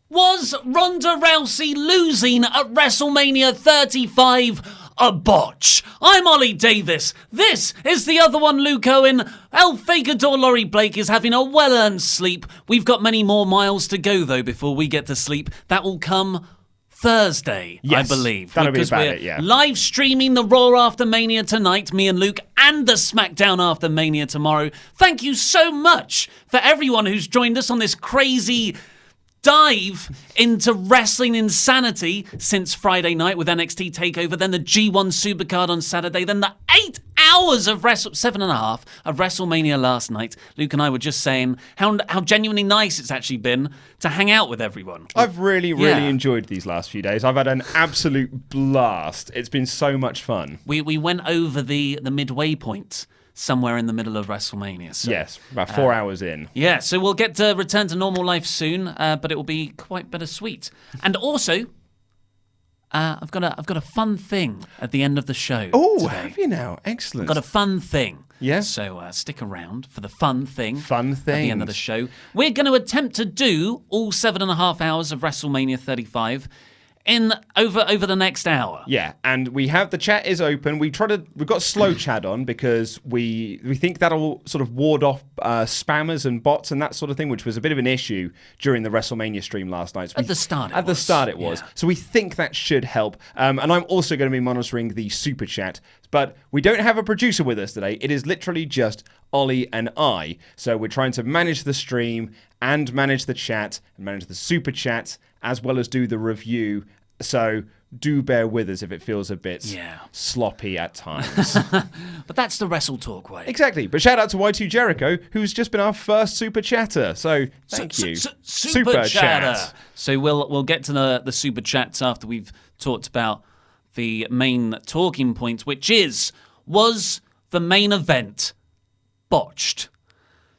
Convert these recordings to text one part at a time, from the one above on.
Was Ronda Rousey losing at WrestleMania 35 a botch? I'm Ollie Davis. This is the other one, Luke Owen. El Fagador Laurie Blake is having a well-earned sleep. We've got many more miles to go, though, before we get to sleep. That will come Thursday, yes, I believe. That'll because be about we're it, yeah. live streaming the Raw After Mania tonight, me and Luke, and the SmackDown After Mania tomorrow. Thank you so much for everyone who's joined us on this crazy dive into wrestling insanity since Friday night with NXT TakeOver, then the G1 Supercard on Saturday, then the 8 hours of 7.5 of WrestleMania last night. Luke and I were just saying how genuinely nice it's actually been to hang out with everyone. I've really enjoyed these last few days. I've had an absolute blast. It's been so much fun. We went over the midway point somewhere in the middle of WrestleMania. So, yes, about 4 hours in. Yeah, so we'll get to return to normal life soon, but it will be quite bittersweet. And also, I've got a fun thing at the end of the show. Oh, have you now? Excellent. I've got a fun thing. Yeah. So stick around for the fun thing. Fun thing. At the end of the show. We're going to attempt to do all 7.5 hours of WrestleMania 35 in over the next hour. Yeah, and we have the chat is open. We've got slow chat on because we think that'll sort of ward off spammers and bots and that sort of thing, which was a bit of an issue during the WrestleMania stream last night. At the start it was. Yeah. So we think that should help. And I'm also going to be monitoring the super chat. But we don't have a producer with us today. It is literally just Ollie and I. So we're trying to manage the stream and manage the chat and manage the super chat as well as do the review. So do bear with us if it feels a bit sloppy at times. But that's the Wrestle Talk way. Exactly. But shout out to Y2 Jericho, who's just been our first super chatter. So thank you. Super chatter. So we'll get to the super chats after we've talked about the main talking point, which was the main event botched?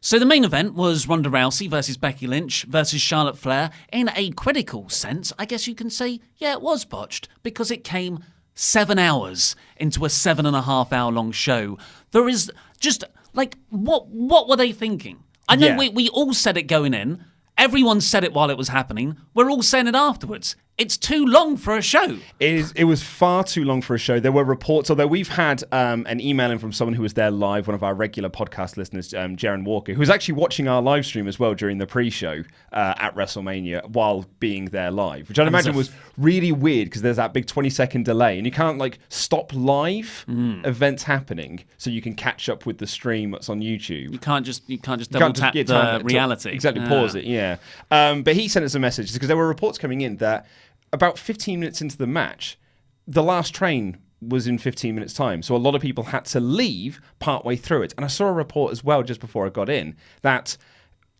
So the main event was Ronda Rousey versus Becky Lynch versus Charlotte Flair. In a critical sense, I guess you can say, yeah, it was botched because it came 7 hours into a 7.5 hour long show. There is just like, what were they thinking? I know we all said it going in. Everyone said it while it was happening. We're all saying it afterwards. It's too long for a show. It was far too long for a show. There were reports, although we've had an email in from someone who was there live, one of our regular podcast listeners, Jaron Walker, who was actually watching our live stream as well during the pre-show at WrestleMania while being there live, which I'd imagine was really weird because there's that big 20-second delay and you can't like stop live events happening so you can catch up with the stream that's on YouTube. You can't just double tap the reality. Exactly, pause it, yeah. But he sent us a message because there were reports coming in that about 15 minutes into the match, the last train was in 15 minutes' time. So a lot of people had to leave partway through it. And I saw a report as well just before I got in that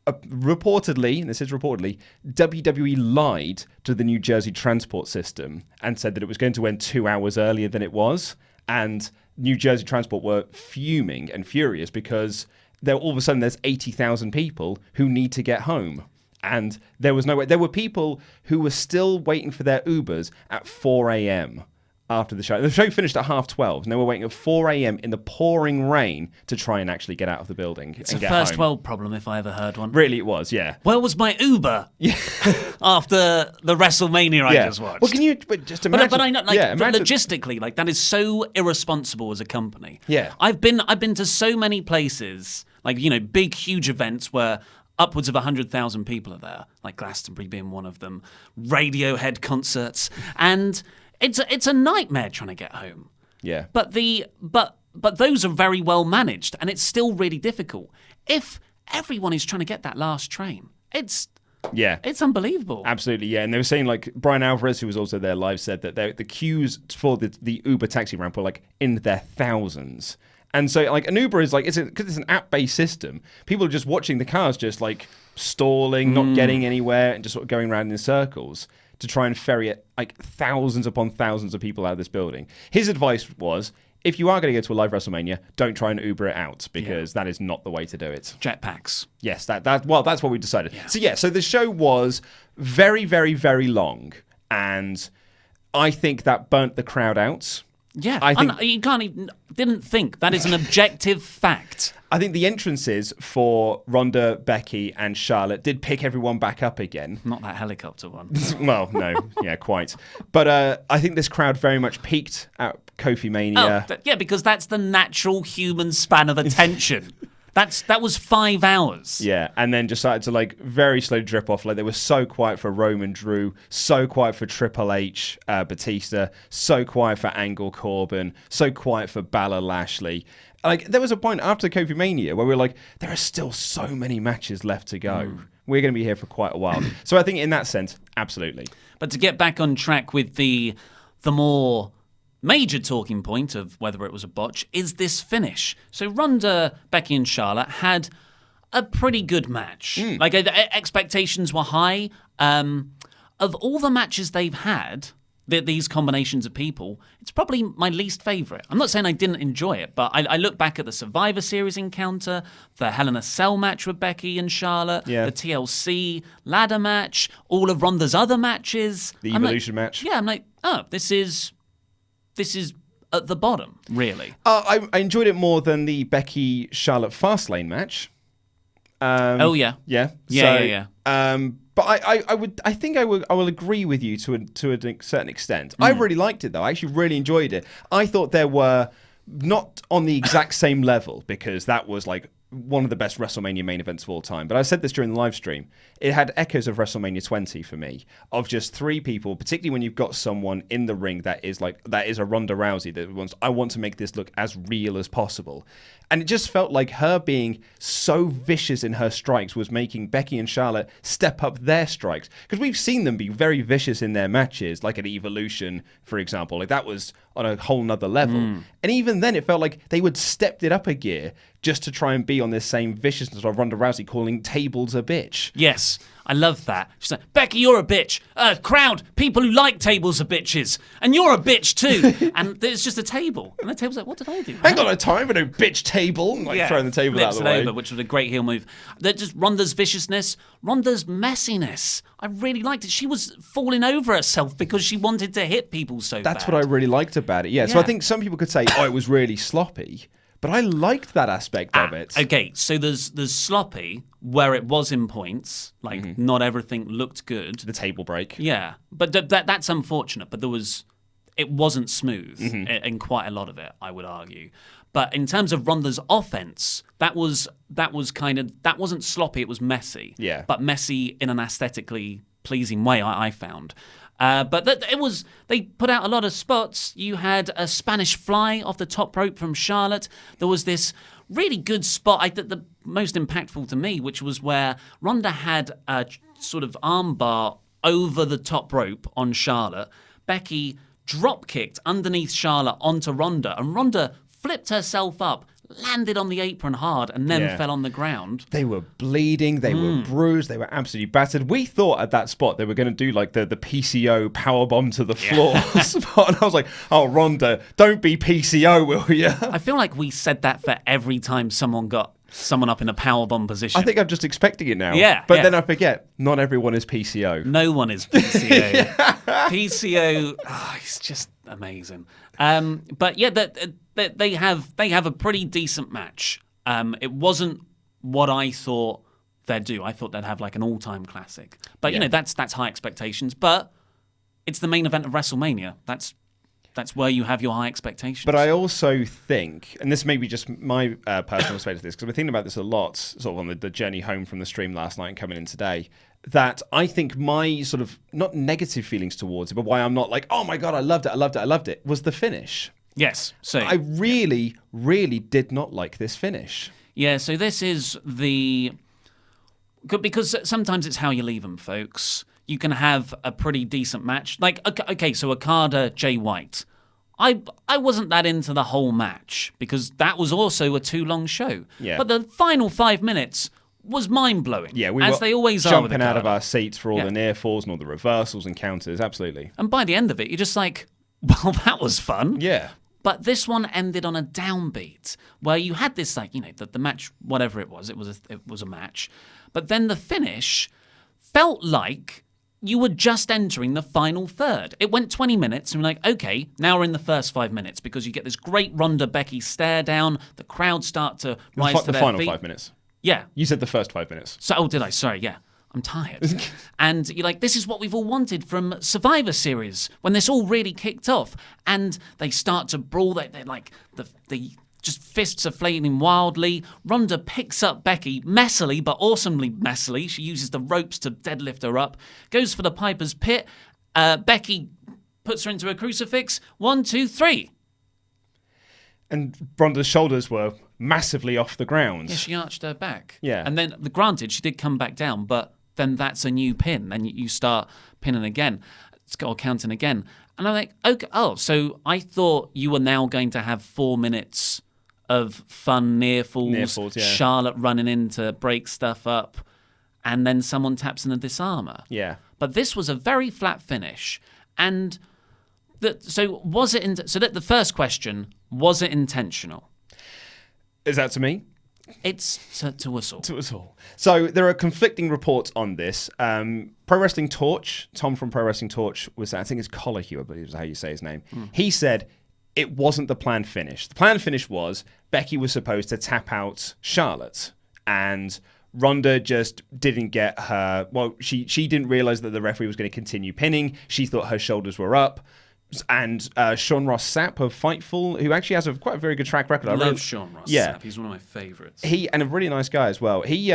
reportedly, and this is reportedly, WWE lied to the New Jersey transport system and said that it was going to end 2 hours earlier than it was. And New Jersey Transport were fuming and furious because all of a sudden there's 80,000 people who need to get home. And there was no way. There were people who were still waiting for their Ubers at 4 a.m. after the show. The show finished at 12:30, and they were waiting at 4 a.m. in the pouring rain to try and actually get out of the building. It's a first world problem if I ever heard one. Really, it was, yeah. Where was my Uber after the WrestleMania I just watched? Well, can you just imagine? But I know, logistically, like that is so irresponsible as a company. Yeah. I've been to so many places, like big, huge events where upwards of 100,000 people are there, like Glastonbury being one of them, Radiohead concerts, and it's a nightmare trying to get home. Yeah. But those are very well managed, and it's still really difficult. If everyone is trying to get that last train, it's unbelievable. Absolutely, yeah. And they were saying, like, Brian Alvarez, who was also there live, said that the queues for the Uber taxi ramp were like in their thousands. And so, like, an Uber is like, because it's an app-based system, people are just watching the cars just, like, stalling, not getting anywhere, and just sort of going around in circles to try and ferry it, like, thousands upon thousands of people out of this building. His advice was, if you are going to go to a live WrestleMania, don't try and Uber it out, because that is not the way to do it. Jetpacks. Yes, that's what we decided. Yeah. So the show was very, very, very long, and I think that burnt the crowd out. Yeah, I think you can't even, didn't think. That is an objective fact. I think the entrances for Ronda, Becky, and Charlotte did pick everyone back up again. Not that helicopter one. Well, no, yeah, quite. But I think this crowd very much peaked at Kofi Mania. Yeah, because that's the natural human span of attention. That was 5 hours. Yeah, and then just started to like very slow drip off. Like they were so quiet for Roman Drew, so quiet for Triple H, Batista, so quiet for Angle Corbin, so quiet for Balor Lashley. Like there was a point after Kofi Mania where we were like, there are still so many matches left to go. We're going to be here for quite a while. So I think in that sense, absolutely. But to get back on track with the more major talking point of whether it was a botch is this finish. So Ronda, Becky, and Charlotte had a pretty good match. Like expectations were high. Of all the matches they've had, these combinations of people, it's probably my least favourite. I'm not saying I didn't enjoy it, but I look back at the Survivor Series encounter, the Hell in a Cell match with Becky and Charlotte, the TLC ladder match, all of Ronda's other matches. The Evolution match. Yeah, I'm like, oh, this is at the bottom, really. I enjoyed it more than the Becky Charlotte Fastlane match. Oh yeah, yeah. But I will agree with you to a certain extent. I really liked it though. I actually really enjoyed it. I thought there were not on the exact same level because that was like one of the best WrestleMania main events of all time. But I said this during the live stream. It had echoes of WrestleMania 20 for me, of just 3 people, particularly when you've got someone in the ring that is a Ronda Rousey that wants, I want to make this look as real as possible. And it just felt like her being so vicious in her strikes was making Becky and Charlotte step up their strikes. Because we've seen them be very vicious in their matches, like at Evolution, for example. Like that was on a whole nother level. And even then, it felt like they would stepped it up a gear just to try and be on this same viciousness of Ronda Rousey calling tables a bitch. Yes, I love that. She's like, Becky, you're a bitch. Crowd, people who like tables are bitches. And you're a bitch too. And it's just a table. And the table's like, what did I do? I ain't got no time for no bitch table. And like throwing the table out of the way. Over, which was a great heel move. They're just Ronda's viciousness, Ronda's messiness. I really liked it. She was falling over herself because she wanted to hit people so bad. That's what I really liked about it. Yeah. So I think some people could say, oh, it was really sloppy. But I liked that aspect of it. Okay, so there's sloppy where it was in points, like not everything looked good. The table break. Yeah, but that's unfortunate. But it wasn't smooth in quite a lot of it, I would argue. But in terms of Ronda's offense, that wasn't sloppy. It was messy. Yeah. But messy in an aesthetically pleasing way, I found. But they put out a lot of spots. You had a Spanish fly off the top rope from Charlotte. There was this really good spot, the most impactful to me, which was where Ronda had a sort of armbar over the top rope on Charlotte. Becky drop kicked underneath Charlotte onto Ronda, and Ronda flipped herself up, landed on the apron hard, and then fell on the ground. They were bleeding, they were bruised, they were absolutely battered. We thought at that spot they were going to do like the PCO powerbomb to the floor spot. And I was like, oh, Ronda, don't be PCO, will you? I feel like we said that for every time someone got someone up in a powerbomb position. I think I'm just expecting it now. Yeah. But then I forget, not everyone is PCO. No one is PCO. PCO, it's just amazing. But yeah, they have a pretty decent match. It wasn't what I thought they'd do. I thought they'd have like an all-time classic. But you know, that's high expectations. But it's the main event of WrestleMania. That's where you have your high expectations. But I also think, and this may be just my personal perspective of this, because I've been thinking about this a lot, sort of on the journey home from the stream last night and coming in today, that I think my sort of, not negative feelings towards it, but why I'm not like, oh my God, I loved it, was the finish. Yes. So I really, really did not like this finish. Yeah, so this is because sometimes it's how you leave them, folks. You can have a pretty decent match. Like, okay, so Okada, Jay White. I wasn't that into the whole match because that was also a too long show. Yeah. But the final 5 minutes was mind-blowing. Yeah, we as were they always jumping are out of our seats for all the near falls and all the reversals and counters, absolutely. And by the end of it, you're just like, well, that was fun. Yeah. But this one ended on a downbeat where you had this, like, you know, the match, whatever it was a match. But then the finish felt like you were just entering the final third. It went 20 minutes, and we're like, okay, now we're in the first 5 minutes, because you get this great Ronda-Becky stare down. The crowd start to rise to their feet. The final 5 minutes. Yeah. You said the first 5 minutes. So, did I? Sorry, yeah. I'm tired. And you're like, this is what we've all wanted from Survivor Series, when this all really kicked off. And they start to brawl. They're like, the just fists are flailing wildly. Ronda picks up Becky, messily, but awesomely messily. She uses the ropes to deadlift her up. Goes for the Piper's Pit. Becky puts her into a crucifix. 1, 2, 3. And Ronda's shoulders were massively off the ground. Yeah, she arched her back. Yeah. And then, granted, she did come back down, but then that's a new pin. Then you start pinning again. Or counting again. And I'm like, okay, so I thought you were now going to have 4 minutes of fun near falls, yeah. Charlotte running in to break stuff up, and then someone taps in a disarmer. Yeah. But this was a very flat finish. And so was it? So that the first question, was it intentional? Is that to me? It's to us all. To us all. So there are conflicting reports on this. Pro Wrestling Torch, Tom from Pro Wrestling Torch was, I think it's Colahue, I believe is how you say his name. He said it wasn't the planned finish. The planned finish was Becky was supposed to tap out Charlotte, and Ronda just didn't get her. Well, she didn't realize that the referee was going to continue pinning. She thought her shoulders were up. And Sean Ross Sapp of Fightful, who actually has quite a very good track record. I love Sean Ross Sapp. He's one of my favourites. And a really nice guy as well. He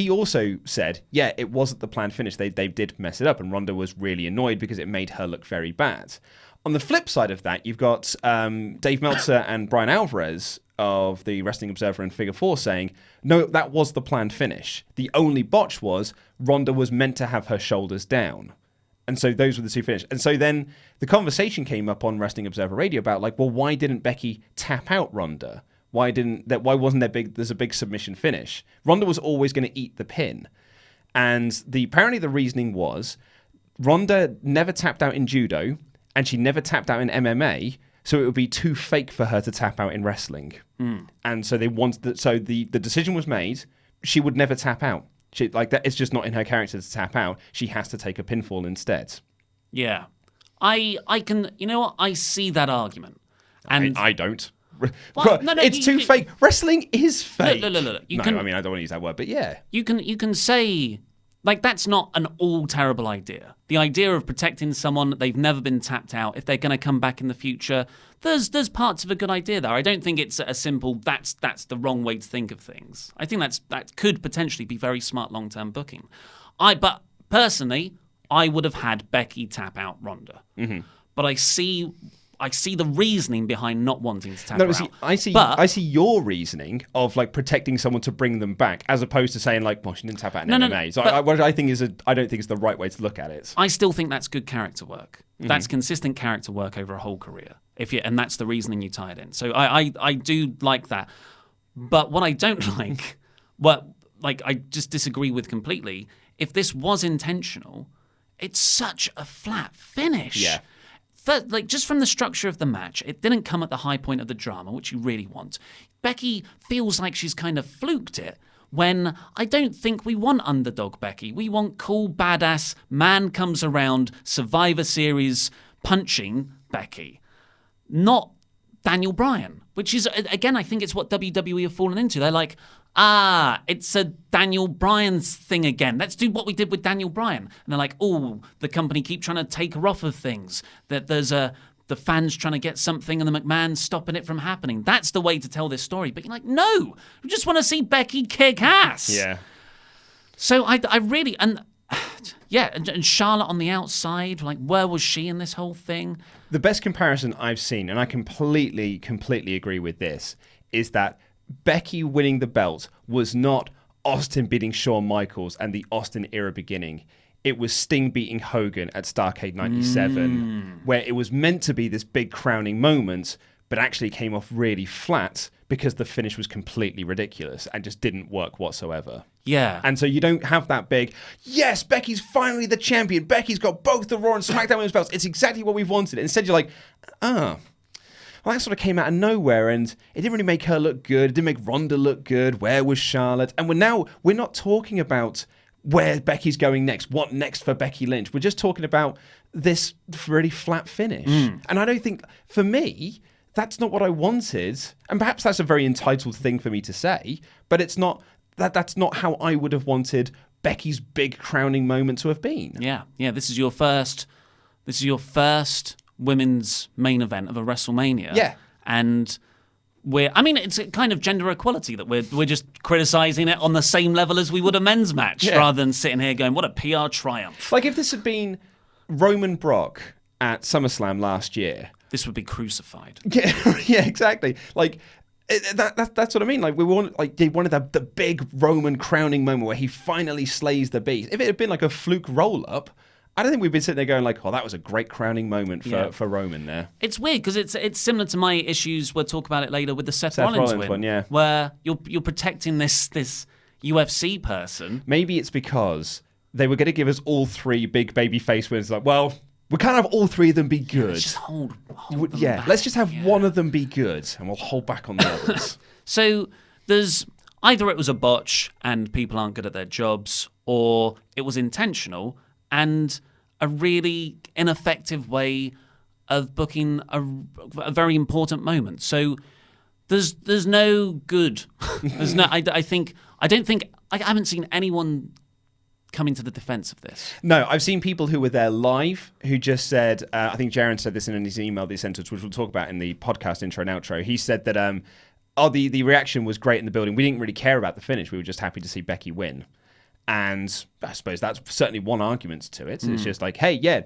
also said, yeah, it wasn't the planned finish. They did mess it up, and Ronda was really annoyed because it made her look very bad. On the flip side of that, you've got Dave Meltzer and Brian Alvarez of the Wrestling Observer and Figure 4 saying, no, that was the planned finish. The only botch was Ronda was meant to have her shoulders down. And so those were the two finishes. And so then the conversation came up on Wrestling Observer Radio about, like, well, why didn't Becky tap out Ronda? Why wasn't there's a big submission finish? Ronda was always going to eat the pin. And apparently the reasoning was Ronda never tapped out in judo, and she never tapped out in MMA, so it would be too fake for her to tap out in wrestling. And so the decision was made, she would never tap out. It's just not in her character to tap out. She has to take a pinfall instead. Yeah. I can, you know what? I see that argument. And I don't. Well, it's too fake. Wrestling is fake. Look. I don't want to use that word, but yeah. You can say, like, that's not an all terrible idea. The idea of protecting someone, they've never been tapped out, if they're going to come back in the future, there's parts of a good idea there. I don't think it's a simple, that's the wrong way to think of things. I think that could potentially be very smart long-term booking. But personally, I would have had Becky tap out Ronda. Mm-hmm. But I see the reasoning behind not wanting to tap her out. I see your reasoning of, like, protecting someone to bring them back, as opposed to saying, like, well, she didn't tap out in MMA. So what I think I don't think it's the right way to look at it. I still think that's good character work. Mm-hmm. That's consistent character work over a whole career. And that's the reasoning you tie it in. So I do like that. But what I don't like, I just disagree with completely. If this was intentional, it's such a flat finish. Yeah. Just from the structure of the match, it didn't come at the high point of the drama, which you really want. Becky feels like she's kind of fluked it, when I don't think we want underdog Becky. We want cool, badass, man comes around, Survivor Series punching Becky. Not Daniel Bryan, which is, again, I think it's what WWE have fallen into. They're like, it's a Daniel Bryan's thing again. Let's do what we did with Daniel Bryan. And they're like, the company keep trying to take her off of things. That there's the fans trying to get something and the McMahon's stopping it from happening. That's the way to tell this story. But you're like, no, we just want to see Becky kick ass. Yeah. So I really, and Charlotte on the outside, like, where was she in this whole thing? The best comparison I've seen, and I completely agree with this, is that Becky winning the belt was not Austin beating Shawn Michaels and the Austin era beginning. It was Sting beating Hogan at Starrcade 97, where it was meant to be this big crowning moment, but actually came off really flat because the finish was completely ridiculous and just didn't work whatsoever. Yeah. And so you don't have that big, yes, Becky's finally the champion. Becky's got both the Raw and SmackDown Women's belts. It's exactly what we've wanted. Instead, you're like, well, that sort of came out of nowhere, and it didn't really make her look good. It didn't make Ronda look good. Where was Charlotte? And we're not talking about where Becky's going next, what next for Becky Lynch. We're just talking about this really flat finish. And I don't think, for me, that's not what I wanted. And perhaps that's a very entitled thing for me to say, but it's not that's not how I would have wanted Becky's big crowning moment to have been. Yeah. This is your first women's main event of a WrestleMania. Yeah. And it's a kind of gender equality that we're just criticizing it on the same level as we would a men's match, rather than sitting here going, what a PR triumph. Like if this had been Roman Brock at SummerSlam last year, this would be crucified. Yeah, exactly. Like that's what I mean. Like they wanted the big Roman crowning moment where he finally slays the beast. If it had been like a fluke roll up, I don't think we'd been sitting there going like, "Oh, that was a great crowning moment for Roman there." It's weird because it's similar to my issues. We'll talk about it later with the Seth Rollins win, one, yeah, where you're protecting this UFC person. Maybe it's because they were going to give us all three big baby face wins. Like, well, we can't have all three of them be good. Let's just hold them back. Let's just have one of them be good, and we'll hold back on the others. So there's either it was a botch and people aren't good at their jobs, or it was intentional and a really ineffective way of booking a very important moment. So there's no good. There's no. I haven't seen anyone coming to the defense of this. No, I've seen people who were there live who just said, I think Jaron said this in his email that he sent us, which we'll talk about in the podcast intro and outro. He said that the reaction was great in the building. We didn't really care about the finish. We were just happy to see Becky win. And I suppose that's certainly one argument to it. It's just like, hey, yeah,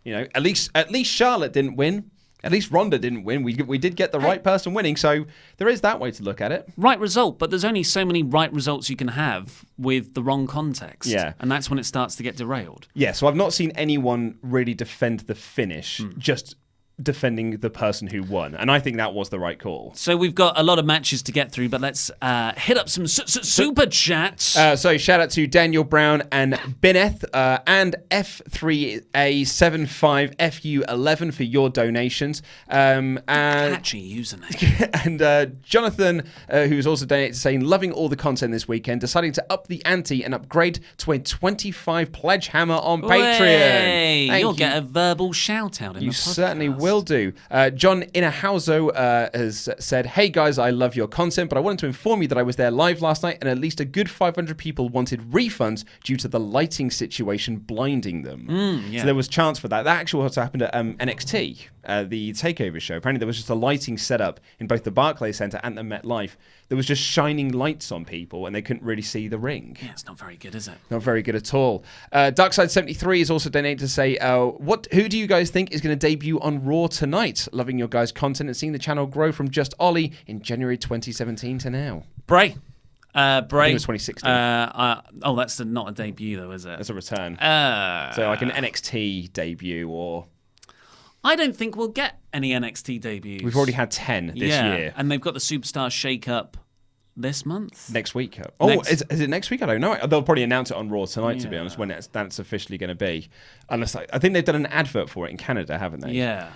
at least Charlotte didn't win. At least Ronda didn't win. We did get the right person winning. So there is that way to look at it. Right result, but there's only so many right results you can have with the wrong context. Yeah. And that's when it starts to get derailed. Yeah, so I've not seen anyone really defend the finish, just defending the person who won. And I think that was the right call. So we've got a lot of matches to get through, but let's hit up some super chats. So shout out to Daniel Brown and Bineth and F3A75FU11 for your donations. Catchy username. And Jonathan, who's also donated, saying, loving all the content this weekend, deciding to up the ante and upgrade to a 25 pledge hammer on Patreon. You'll get a verbal shout out in the podcast. You certainly will do. John Inahauso has said, hey guys, I love your content, but I wanted to inform you that I was there live last night and at least a good 500 people wanted refunds due to the lighting situation blinding them. So there was chance for that. That actually also happened at NXT, the TakeOver show. Apparently there was just a lighting setup in both the Barclays Center and the MetLife. There was just shining lights on people and they couldn't really see the ring. Yeah, it's not very good, is it? Not very good at all. Darkside73 is also donated to say, who do you guys think is going to debut on Raw tonight? Loving your guys' content and seeing the channel grow from just Ollie in January 2017 to now. Bray. I think it was 2016. That's not a debut though, is it? That's a return. So like an NXT debut or... I don't think we'll get any NXT debuts. We've already had 10 this year. And they've got the Superstar Shake-Up this month? Next week. Is it next week? I don't know. They'll probably announce it on Raw tonight, to be honest, when that's officially going to be. Unless I think they've done an advert for it in Canada, haven't they? Yeah.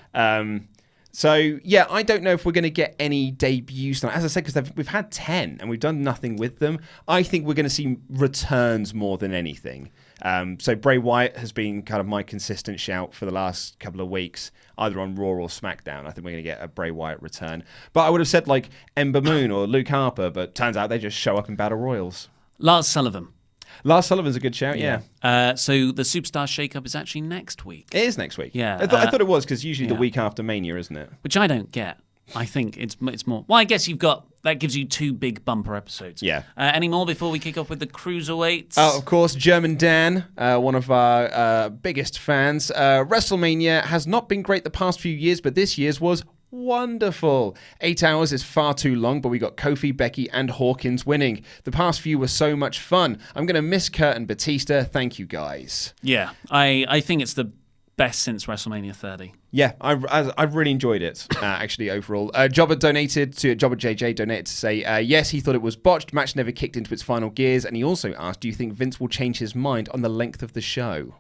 So, yeah, I don't know if we're going to get any debuts tonight. As I said, because we've had 10 and we've done nothing with them. I think we're going to see returns more than anything. So Bray Wyatt has been kind of my consistent shout for the last couple of weeks, either on Raw or SmackDown. I think we're going to get a Bray Wyatt return. But I would have said like Ember Moon or Luke Harper, but turns out they just show up in Battle Royals. Lars Sullivan. Lars Sullivan's a good shout, yeah. So the Superstar Shake-Up is actually next week. It is next week. Yeah. I thought it was, because usually the week after Mania, isn't it? Which I don't get. I think it's more... Well, I guess that gives you 2 big bumper episodes. Yeah. Any more before we kick off with the Cruiserweights? Of course, German Dan, one of our biggest fans. WrestleMania has not been great the past few years, but this year's was wonderful. 8 hours is far too long, but we got Kofi, Becky, and Hawkins winning. The past few were so much fun. I'm going to miss Kurt and Batista. Thank you, guys. Yeah, I think it's the best since WrestleMania 30. Yeah, I've really enjoyed it, actually, overall. Jobber JJ donated to say, yes, he thought it was botched. Match never kicked into its final gears. And he also asked, do you think Vince will change his mind on the length of the show?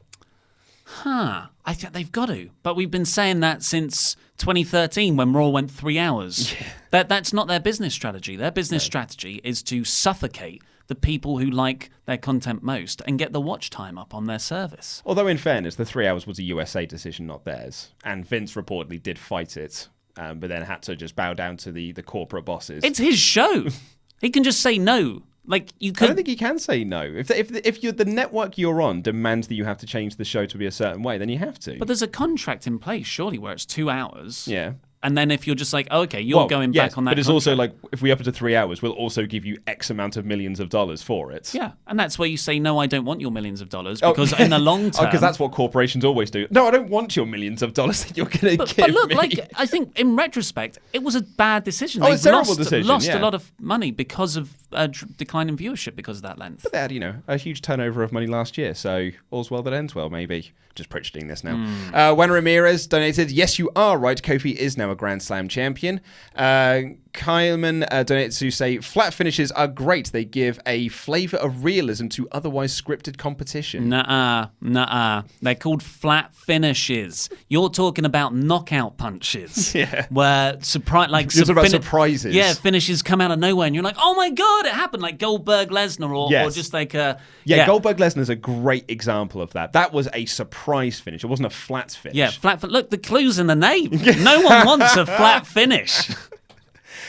I think they've got to. But we've been saying that since 2013 when Raw went 3 hours. Yeah. That's not their business strategy. Their business strategy is to suffocate the people who like their content most and get the watch time up on their service. Although, in fairness, the 3 hours was a USA decision, not theirs. And Vince reportedly did fight it, but then had to just bow down to the corporate bosses. It's his show. He can just say no. Like, you could... I don't think he can say no. If you're the network you're on demands that you have to change the show to be a certain way, then you have to. But there's a contract in place, surely, where it's 2 hours. Yeah. And then if you're just like, oh, okay, you're going back on that but it's contract. also like, if we up it to 3 hours, we'll also give you X amount of millions of dollars for it. Yeah, and that's where you say, no, I don't want your millions of dollars, because in the long term... because that's what corporations always do. No, I don't want your millions of dollars that you're going to give me. But look, like, I think in retrospect, it was a bad decision. It's a terrible decision, lost a lot of money because of decline in viewership because of that length. But they had, a huge turnover of money last year, so all's well that ends well, maybe. Just pritcharding this now. Juan Ramirez donated, yes, you are right, Kofi is now a Grand Slam champion. Kyleman donated to say, flat finishes are great. They give a flavour of realism to otherwise scripted competition. Nuh-uh. They're called flat finishes. You're talking about knockout punches. Yeah. Where you're talking about surprises. Yeah, finishes come out of nowhere and you're like, oh my God, it happened. Like Goldberg Lesnar or just like a... Yeah, Goldberg Lesnar's a great example of that. That was a surprise finish. It wasn't a flat finish. Yeah, look, the clue's in the name. No one wants a flat finish.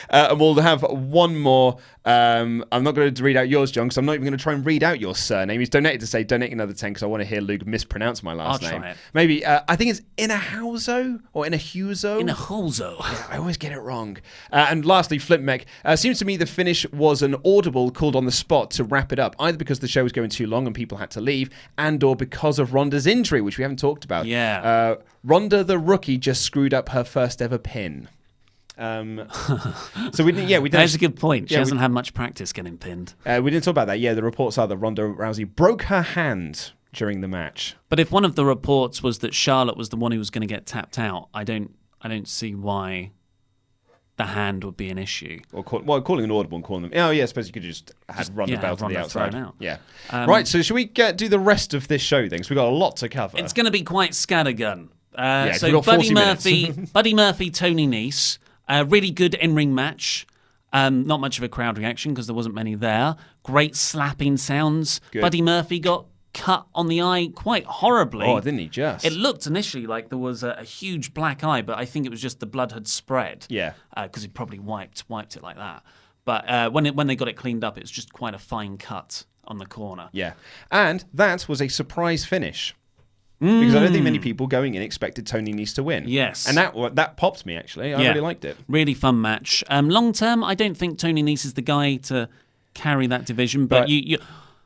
And we'll have one more. I'm not going to read out yours, John, because I'm not even going to try and read out your surname. He's donated to say, donate another 10, because I want to hear Luke mispronounce my last name. Try it. Maybe, I think it's Inahuzo or Inahuzo. Inahuzo. Yeah, I always get it wrong. And lastly, Flip Mech. Seems to me the finish was an audible called on the spot to wrap it up, either because the show was going too long and people had to leave, and or because of Ronda's injury, which we haven't talked about. Yeah. Ronda the rookie just screwed up her first ever pin. So we didn't. That's a good point. She hasn't had much practice getting pinned. We didn't talk about that. Yeah, the reports are that Ronda Rousey broke her hand during the match. But if one of the reports was that Charlotte was the one who was going to get tapped out, I don't see why the hand would be an issue. Or calling an audible and calling them. Oh yeah, I suppose you could just had Ronda belt on the outside. Out. Yeah. Right. So should we do the rest of this show then? Because we've got a lot to cover. It's going to be quite scattergun. So Buddy Murphy, Tony Nese. Really good in-ring match. Not much of a crowd reaction because there wasn't many there. Great slapping sounds. Good. Buddy Murphy got cut on the eye quite horribly. Oh, didn't he just? It looked initially like there was a huge black eye, but I think it was just the blood had spread. Yeah. Because he probably wiped it like that. But when they got it cleaned up, it's just quite a fine cut on the corner. Yeah. And that was a surprise finish. Because I don't think many people going in expected Tony Nese to win. Yes. And that popped me, actually. I really liked it. Really fun match. Long term, I don't think Tony Nese is the guy to carry that division, but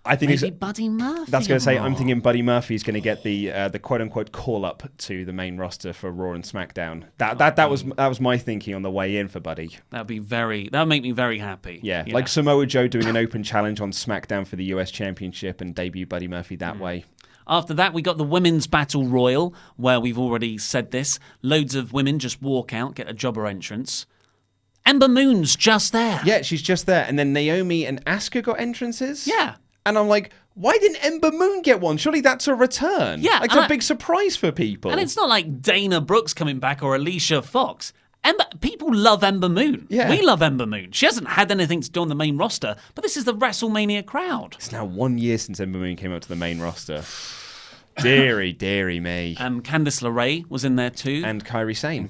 I think maybe Buddy Murphy. That's going to say, I'm thinking Buddy Murphy's going to get the quote-unquote call-up to the main roster for Raw and SmackDown. That was my thinking on the way in for Buddy. That would make me very happy. Yeah, like Samoa Joe doing an open challenge on SmackDown for the US Championship and debut Buddy Murphy that way. After that, we got the Women's Battle Royal, where we've already said this. Loads of women just walk out, get a jobber entrance. Ember Moon's just there. Yeah, she's just there. And then Naomi and Asuka got entrances. Yeah. And I'm like, why didn't Ember Moon get one? Surely that's a return. Yeah. Like, it's a big surprise for people. And it's not like Dana Brooks coming back or Alicia Fox. People love Ember Moon. Yeah. We love Ember Moon. She hasn't had anything to do on the main roster, but this is the WrestleMania crowd. It's now 1 year since Ember Moon came up to the main roster. Deary me. Candice LeRae was in there too. And Kairi Sane.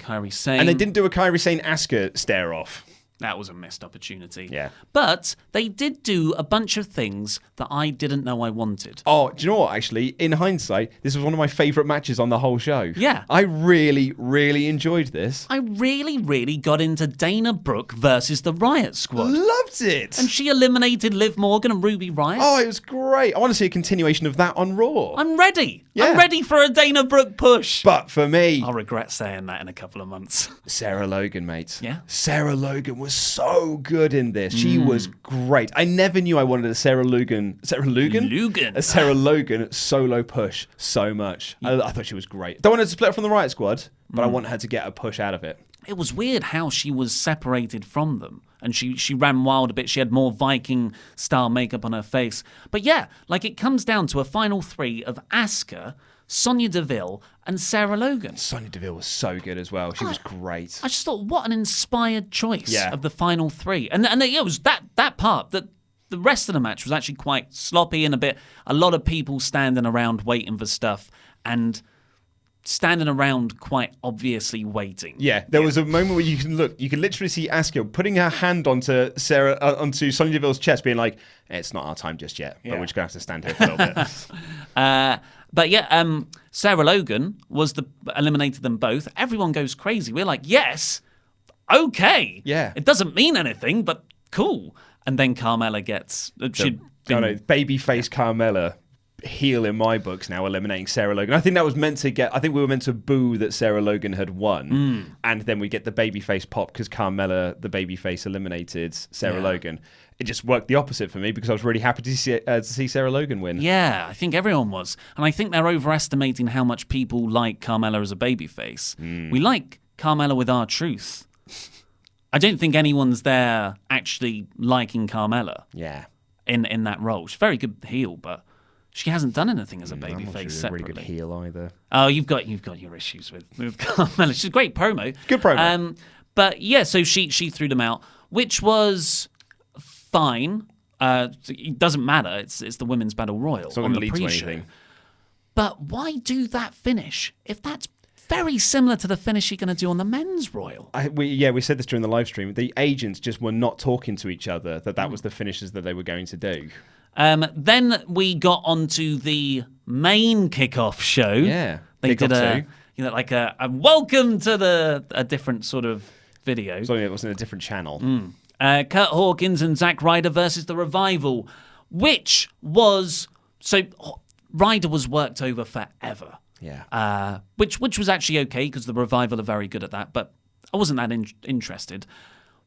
And they didn't do a Kairi Sane Asuka stare off. That was a missed opportunity. Yeah. But they did do a bunch of things that I didn't know I wanted. Oh, do you know what, actually? In hindsight, this was one of my favourite matches on the whole show. Yeah. I really, really enjoyed this. I really, really got into Dana Brooke versus the Riot Squad. Loved it. And she eliminated Liv Morgan and Ruby Riott. Oh, it was great. I want to see a continuation of that on Raw. I'm ready. Yeah. I'm ready for a Dana Brooke push. But for me... I'll regret saying that in a couple of months. Sarah Logan, mate. Yeah? Sarah Logan was so good in this. She was great. I never knew I wanted a Sarah Logan solo push so much. I thought she was great. Don't want her to split from the Riot Squad, but I want her to get a push out of it. It was weird how she was separated from them. And she ran wild a bit. She had more Viking-style makeup on her face. But yeah, like it comes down to a final three of Asuka, Sonya Deville, and Sarah Logan. Sonya Deville was so good as well. She was great. I just thought, what an inspired choice of the final three. And it was that part that the rest of the match was actually quite sloppy and a lot of people standing around waiting for stuff and standing around quite obviously waiting. Yeah, there was a moment where you can literally see Asuka putting her hand onto Sonya Deville's chest, being like, "It's not our time just yet, but we're just gonna have to stand here for a little bit." But yeah, Sarah Logan eliminated them both. Everyone goes crazy. We're like, yes, okay. Yeah. It doesn't mean anything, but cool. And then Carmella gets... Babyface Carmella, heel in my books now, eliminating Sarah Logan. I think that was meant to get... I think we were meant to boo that Sarah Logan had won. And then we get the babyface pop because Carmella, the babyface, eliminated Sarah Logan. It just worked the opposite for me because I was really happy to see Sarah Logan win. Yeah, I think everyone was. And I think they're overestimating how much people like Carmella as a babyface. We like Carmella with our truth. I don't think anyone's there actually liking Carmella. Yeah. In that role. She's a very good heel, but she hasn't done anything as a babyface separately. A really good heel either. Oh, you've got your issues with Carmella. She's a great promo. Good promo. But yeah, so she threw them out, which was fine. It doesn't matter. It's the Women's Battle Royal on the pre-show. But why do that finish if that's very similar to the finish you're going to do on the Men's Royal? We said this during the live stream. The agents just were not talking to each other. That was the finishes that they were going to do. Then we got onto the main kickoff show. Yeah, they did a welcome to a different sort of video. Sorry, it was in a different channel. Kurt Hawkins and Zack Ryder versus the Revival, which was Ryder was worked over forever. Yeah. Which was actually okay because the Revival are very good at that, but I wasn't that interested.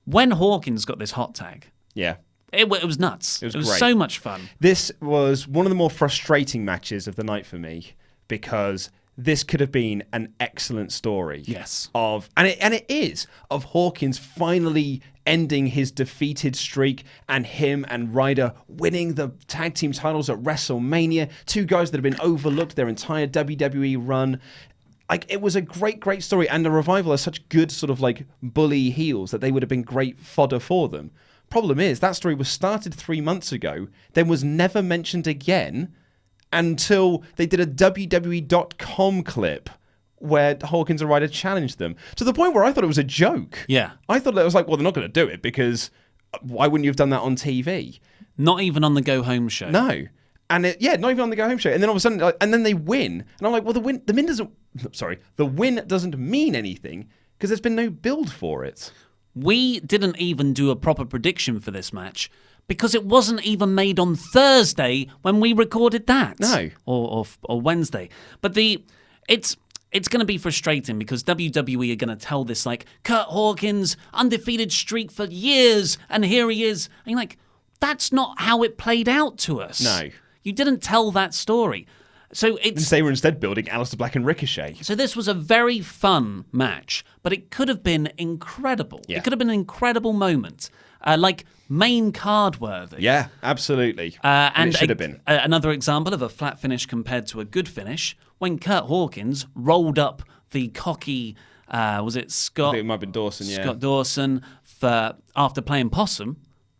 When Hawkins got this hot tag, it was nuts. It was great. So much fun. This was one of the more frustrating matches of the night for me because this could have been an excellent story. Yes. And it is of Hawkins finally ending his defeated streak and him and Ryder winning the tag team titles at WrestleMania. Two guys that have been overlooked their entire WWE run. It was a great, great story. And the Revival are such good sort of bully heels that they would have been great fodder for them. Problem is, that story was started 3 months ago, then was never mentioned again until they did a WWE.com clip where Hawkins and Ryder challenged them, to the point where I thought it was a joke. Yeah. I thought it was well, they're not going to do it because why wouldn't you have done that on TV? Not even on the Go Home show. No. And not even on the Go Home show. And then all of a sudden, and then they win. And I'm like, well, the win doesn't mean anything because there's been no build for it. We didn't even do a proper prediction for this match because it wasn't even made on Thursday when we recorded that. No. Or Wednesday. But it's going to be frustrating because WWE are going to tell this Kurt Hawkins, undefeated streak for years, and here he is. And you're like, that's not how it played out to us. No. You didn't tell that story. So they were instead building Aleister Black and Ricochet. So this was a very fun match, but it could have been incredible. Yeah. It could have been an incredible moment. Main card worthy. Yeah, absolutely. And it should have been. Another example of a flat finish compared to a good finish, when Kurt Hawkins rolled up the cocky, was it Scott? I think it might have been Dawson, Scott Dawson, after playing possum.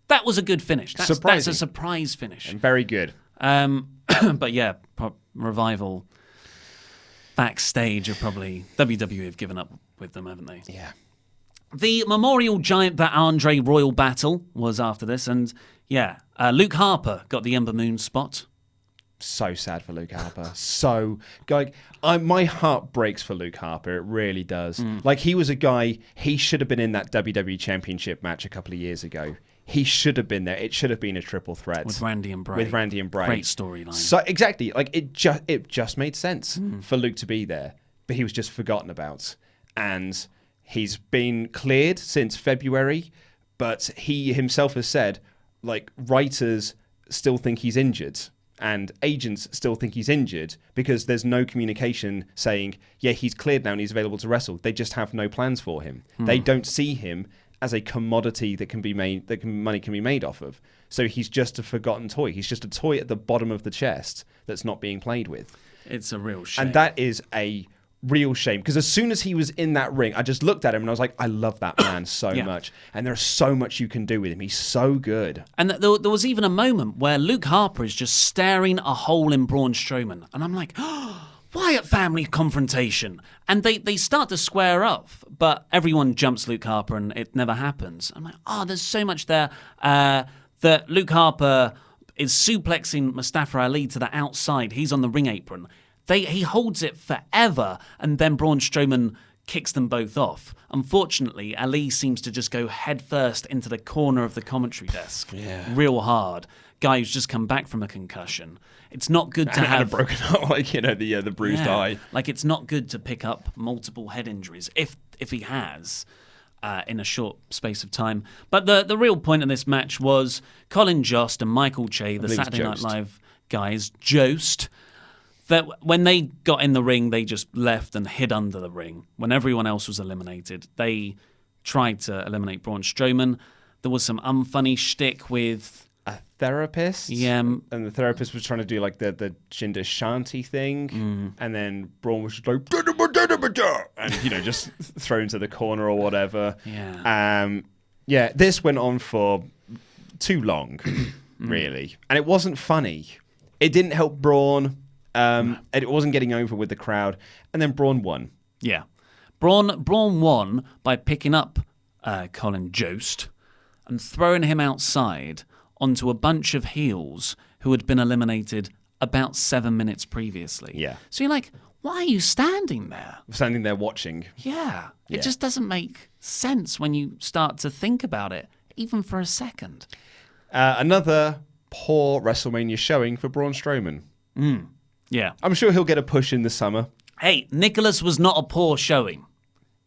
That was a good finish. That's a surprise finish. And very good. But yeah, Revival backstage are probably... WWE have given up with them, haven't they? Yeah. The Memorial Giant Andre Royal Battle was after this, and Luke Harper got the Ember Moon spot. So sad for Luke Harper. My heart breaks for Luke Harper. It really does. He was a guy, he should have been in that WWE Championship match a couple of years ago. He should have been there. It should have been a triple threat. With Randy and Bray. Great storyline. So exactly. It just made sense for Luke to be there. But he was just forgotten about. And he's been cleared since February. But he himself has said, writers still think he's injured. And agents still think he's injured because there's no communication saying, he's cleared now and he's available to wrestle. They just have no plans for him. They don't see him as a commodity that can be made, money can be made off of. So he's just a forgotten toy. He's just a toy at the bottom of the chest that's not being played with. It's a real shame. And that is a real shame. Because as soon as he was in that ring, I just looked at him and I was like, I love that man so much. And there's so much you can do with him. He's so good. And there was even a moment where Luke Harper is just staring a hole in Braun Strowman. And I'm like, Wyatt family confrontation. And they start to square up, but everyone jumps Luke Harper and it never happens. I'm like, there's so much there that Luke Harper is suplexing Mustafa Ali to the outside. He's on the ring apron. He holds it forever, and then Braun Strowman kicks them both off. Unfortunately, Ali seems to just go headfirst into the corner of the commentary desk, real hard. Guy who's just come back from a concussion. It's not good to have a broken eye, like the bruised eye. Like it's not good to pick up multiple head injuries if he has. In a short space of time. But the real point of this match was Colin Jost and Michael Che, the Saturday Night Live guys, jost. That when they got in the ring, they just left and hid under the ring. When everyone else was eliminated, they tried to eliminate Braun Strowman. There was some unfunny shtick with a therapist. Yeah. And the therapist was trying to do like the Jinder Shanti thing. And then Braun was just like, and, just thrown to the corner or whatever. Yeah. This went on for too long, really. And it wasn't funny. It didn't help Braun. And it wasn't getting over with the crowd. And then Braun won. Yeah. Braun won by picking up Colin Jost and throwing him outside onto a bunch of heels who had been eliminated about 7 minutes previously. Yeah. So you're like, why are you standing there? Standing there watching. Yeah. It just doesn't make sense when you start to think about it, even for a second. Another poor WrestleMania showing for Braun Strowman. Yeah. I'm sure he'll get a push in the summer. Hey, Nicholas was not a poor showing.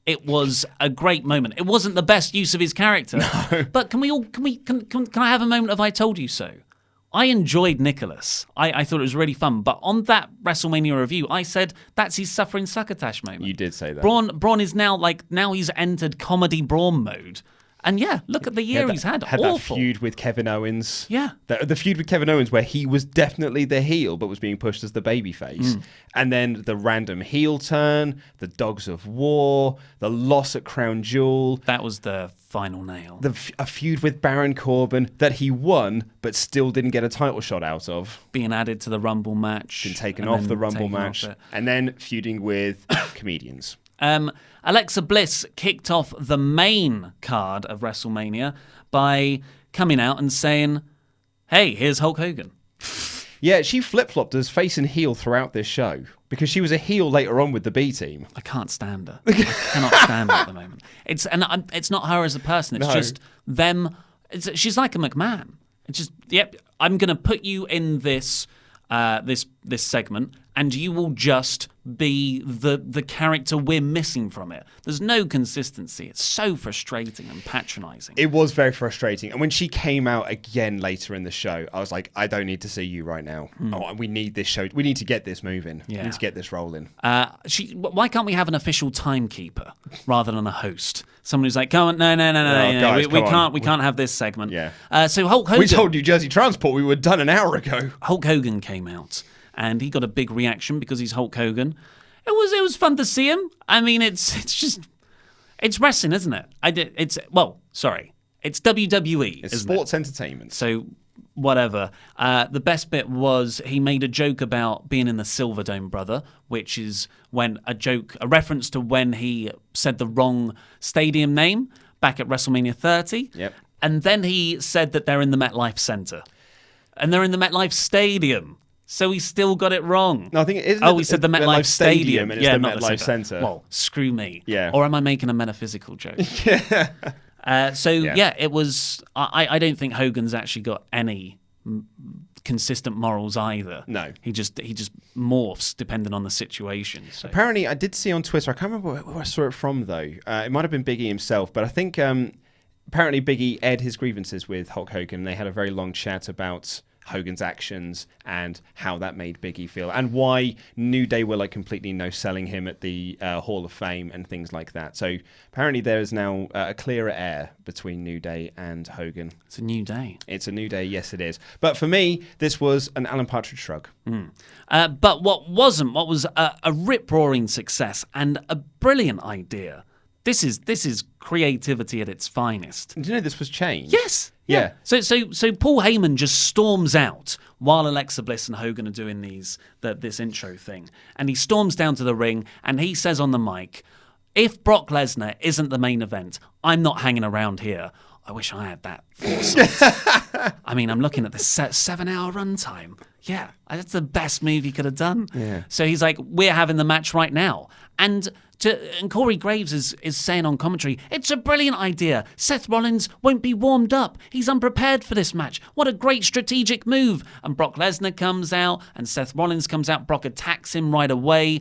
It was a great moment. It wasn't the best use of his character. No. But can I have a moment of I told you so? I enjoyed Nicholas. I thought it was really fun. But on that WrestleMania review, I said that's his suffering succotash moment. You did say that. Braun is now he's entered comedy Braun mode. And look at the year he's had. Had Awful. that feud with Kevin Owens. Yeah. The feud with Kevin Owens where he was definitely the heel but was being pushed as the babyface. And then the random heel turn, the Dogs of War, the loss at Crown Jewel. That was the final nail. A feud with Baron Corbin that he won but still didn't get a title shot out of. Being added to the Rumble match. Been taken off the Rumble match. And then feuding with comedians. Alexa Bliss kicked off the main card of WrestleMania by coming out and saying, hey, here's Hulk Hogan. Yeah, she flip-flopped as face and heel throughout this show because she was a heel later on with the B team. I can't stand her. I cannot stand her at the moment. It's not her as a person. It's just them. She's like a McMahon. It's just, I'm going to put you in this segment and you will just be the character we're missing from it. There's no consistency. It's so frustrating and patronizing. It was very frustrating. And when she came out again later in the show, I was like, I don't need to see you right now. We need this show. We need to get this moving. We need to get this rolling. Why can't we have an official timekeeper rather than a host? Someone who's like, come on, no, guys, we can't have this segment. Yeah. So Hulk Hogan. We told New Jersey Transport we were done an hour ago. Hulk Hogan came out. And he got a big reaction because he's Hulk Hogan. It was fun to see him. I mean, it's wrestling, isn't it? It's WWE. It's sports entertainment. So whatever. The best bit was he made a joke about being in the Silverdome, brother, which is a reference to when he said the wrong stadium name back at WrestleMania 30. Yep. And then he said that they're in the MetLife Center, and they're in the MetLife Stadium. So he still got it wrong. No, I think it is. He said the MetLife Stadium. And it's the MetLife Center. Well, screw me. Yeah. Or am I making a metaphysical joke? Yeah. It was. I don't think Hogan's actually got any consistent morals either. No. He just morphs depending on the situation. So. Apparently, I did see on Twitter. I can't remember where I saw it from though. It might have been Big E himself, but I think apparently Big E aired his grievances with Hulk Hogan. They had a very long chat about Hogan's actions and how that made Big E feel, and why New Day were like completely no-selling him at the Hall of Fame and things like that. So apparently there is now a clearer air between New Day and Hogan. It's a new day. It's a new day, yes it is. But for me, this was an Alan Partridge shrug. But what was a rip-roaring success and a brilliant idea. This is creativity at its finest. Did you know this was changed? Yes. Yeah. So Paul Heyman just storms out while Alexa Bliss and Hogan are doing this intro thing, and he storms down to the ring and he says on the mic, "If Brock Lesnar isn't the main event, I'm not hanging around here." I wish I had that foresight. I mean, I'm looking at the 7-hour runtime. Yeah, that's the best move he could have done. Yeah. So he's like, "We're having the match right now," and Corey Graves is saying on commentary, "It's a brilliant idea. Seth Rollins won't be warmed up. He's unprepared for this match. What a great strategic move." And Brock Lesnar comes out and Seth Rollins comes out. Brock attacks him right away.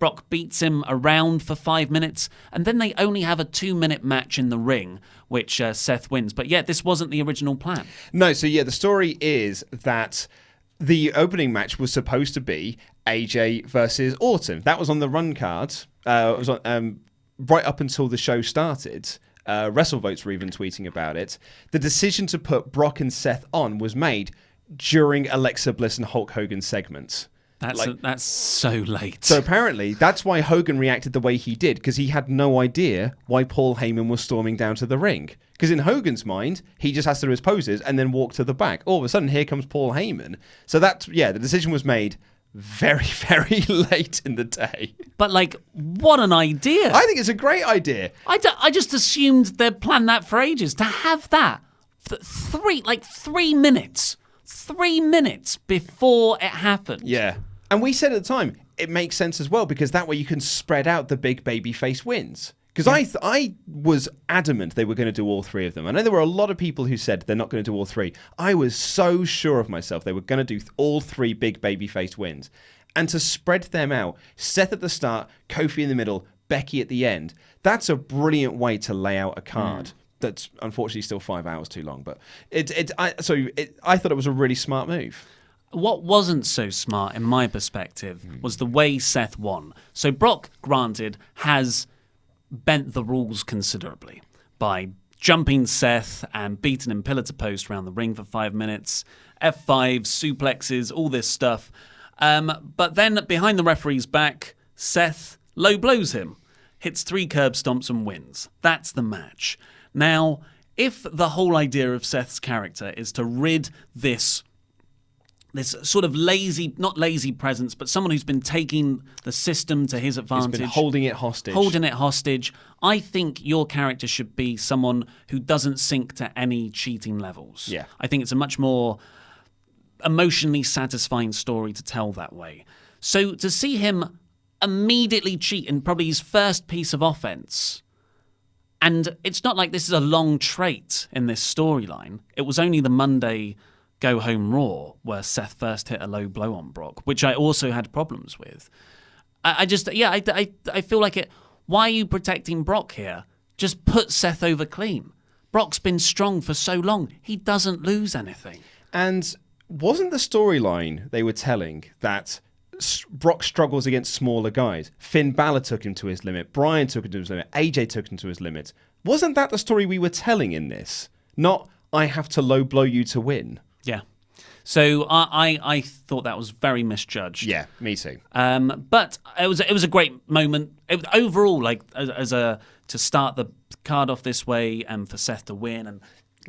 Brock beats him around for 5 minutes. And then they only have a 2-minute match in the ring, which Seth wins. But yeah, this wasn't the original plan. No, so yeah, the story is that the opening match was supposed to be AJ versus Orton. That was on the run cards. It was on, right up until the show started. WrestleVotes were even tweeting about it. The decision to put Brock and Seth on was made during Alexa Bliss and Hulk Hogan's segments. That's so late. So apparently, that's why Hogan reacted the way he did, because he had no idea why Paul Heyman was storming down to the ring. Because in Hogan's mind, he just has to do his poses and then walk to the back. All of a sudden, here comes Paul Heyman. So the decision was made very, very late in the day. But what an idea. I think it's a great idea. I just assumed they'd planned that for ages. To have that 3 minutes. 3 minutes before it happened. Yeah. And we said at the time, it makes sense as well, because that way you can spread out the big babyface wins. Because I was adamant they were going to do all three of them. I know there were a lot of people who said they're not going to do all three. I was so sure of myself they were going to do all three big babyface wins. And to spread them out, Seth at the start, Kofi in the middle, Becky at the end, that's a brilliant way to lay out a card. That's unfortunately still 5 hours too long. But I thought it was a really smart move. What wasn't so smart, in my perspective, was the way Seth won. So Brock, granted, has bent the rules considerably by jumping Seth and beating him pillar to post around the ring for 5 minutes, F5s, suplexes, all this stuff. But then behind the referee's back, Seth low blows him, hits 3 curb stomps and wins. That's the match. Now, if the whole idea of Seth's character is to rid this sort of not lazy presence, but someone who's been taking the system to his advantage. He's been holding it hostage. I think your character should be someone who doesn't sink to any cheating levels. Yeah. I think it's a much more emotionally satisfying story to tell that way. So to see him immediately cheat in probably his first piece of offense, and it's not like this is a long trait in this storyline. It was only the Monday Go Home Raw where Seth first hit a low blow on Brock, which I also had problems with. I feel like it. Why are you protecting Brock here? Just put Seth over clean. Brock's been strong for so long. He doesn't lose anything. And wasn't the storyline they were telling that Brock struggles against smaller guys? Finn Balor took him to his limit. Bryan took him to his limit. AJ took him to his limit. Wasn't that the story we were telling in this? Not, I have to low blow you to win. Yeah. So I thought that was very misjudged. Yeah, me too. But it was a great moment. Overall, to start the card off this way and for Seth to win and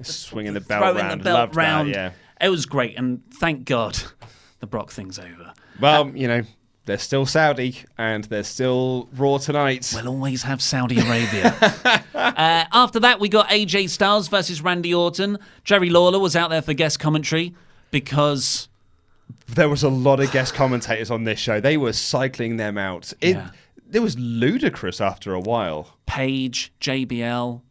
swinging the belt round. Loved that, yeah. It was great, and thank God the Brock thing's over. Well, they're still Saudi and they're still Raw tonight. We'll always have Saudi Arabia. After that, we got AJ Styles versus Randy Orton. Jerry Lawler was out there for guest commentary because there was a lot of guest commentators on this show. They were cycling them out. It was ludicrous after a while. Paige, JBL,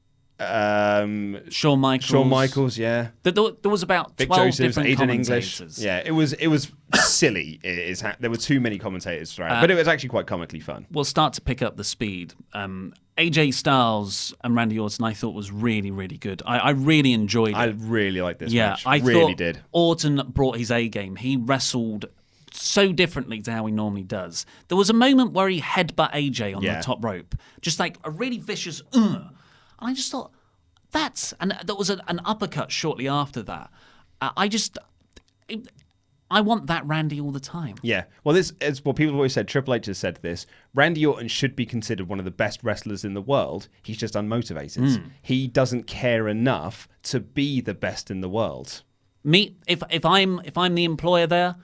Shawn Michaels, yeah. There was about 12 Josephs, different Aiden commentators. English. Yeah, it was silly. There were too many commentators throughout, but it was actually quite comically fun. We'll start to pick up the speed. AJ Styles and Randy Orton, I thought was really, really good. I really enjoyed it. I really liked this match. I really thought did. Orton brought his A game. He wrestled so differently to how he normally does. There was a moment where he headbutt AJ on the top rope, just like a really vicious. And I just thought and there was an uppercut shortly after that. I want that Randy all the time. Yeah. Well, this is what people have always said. Triple H has said this. Randy Orton should be considered one of the best wrestlers in the world. He's just unmotivated. He doesn't care enough to be the best in the world. If I'm the employer there,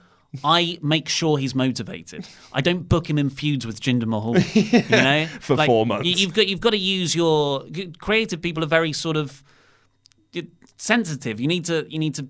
I make sure he's motivated. I don't book him in feuds with Jinder Mahal. You know, for 4 months. You've got to use your creative people are very sort of sensitive. You need to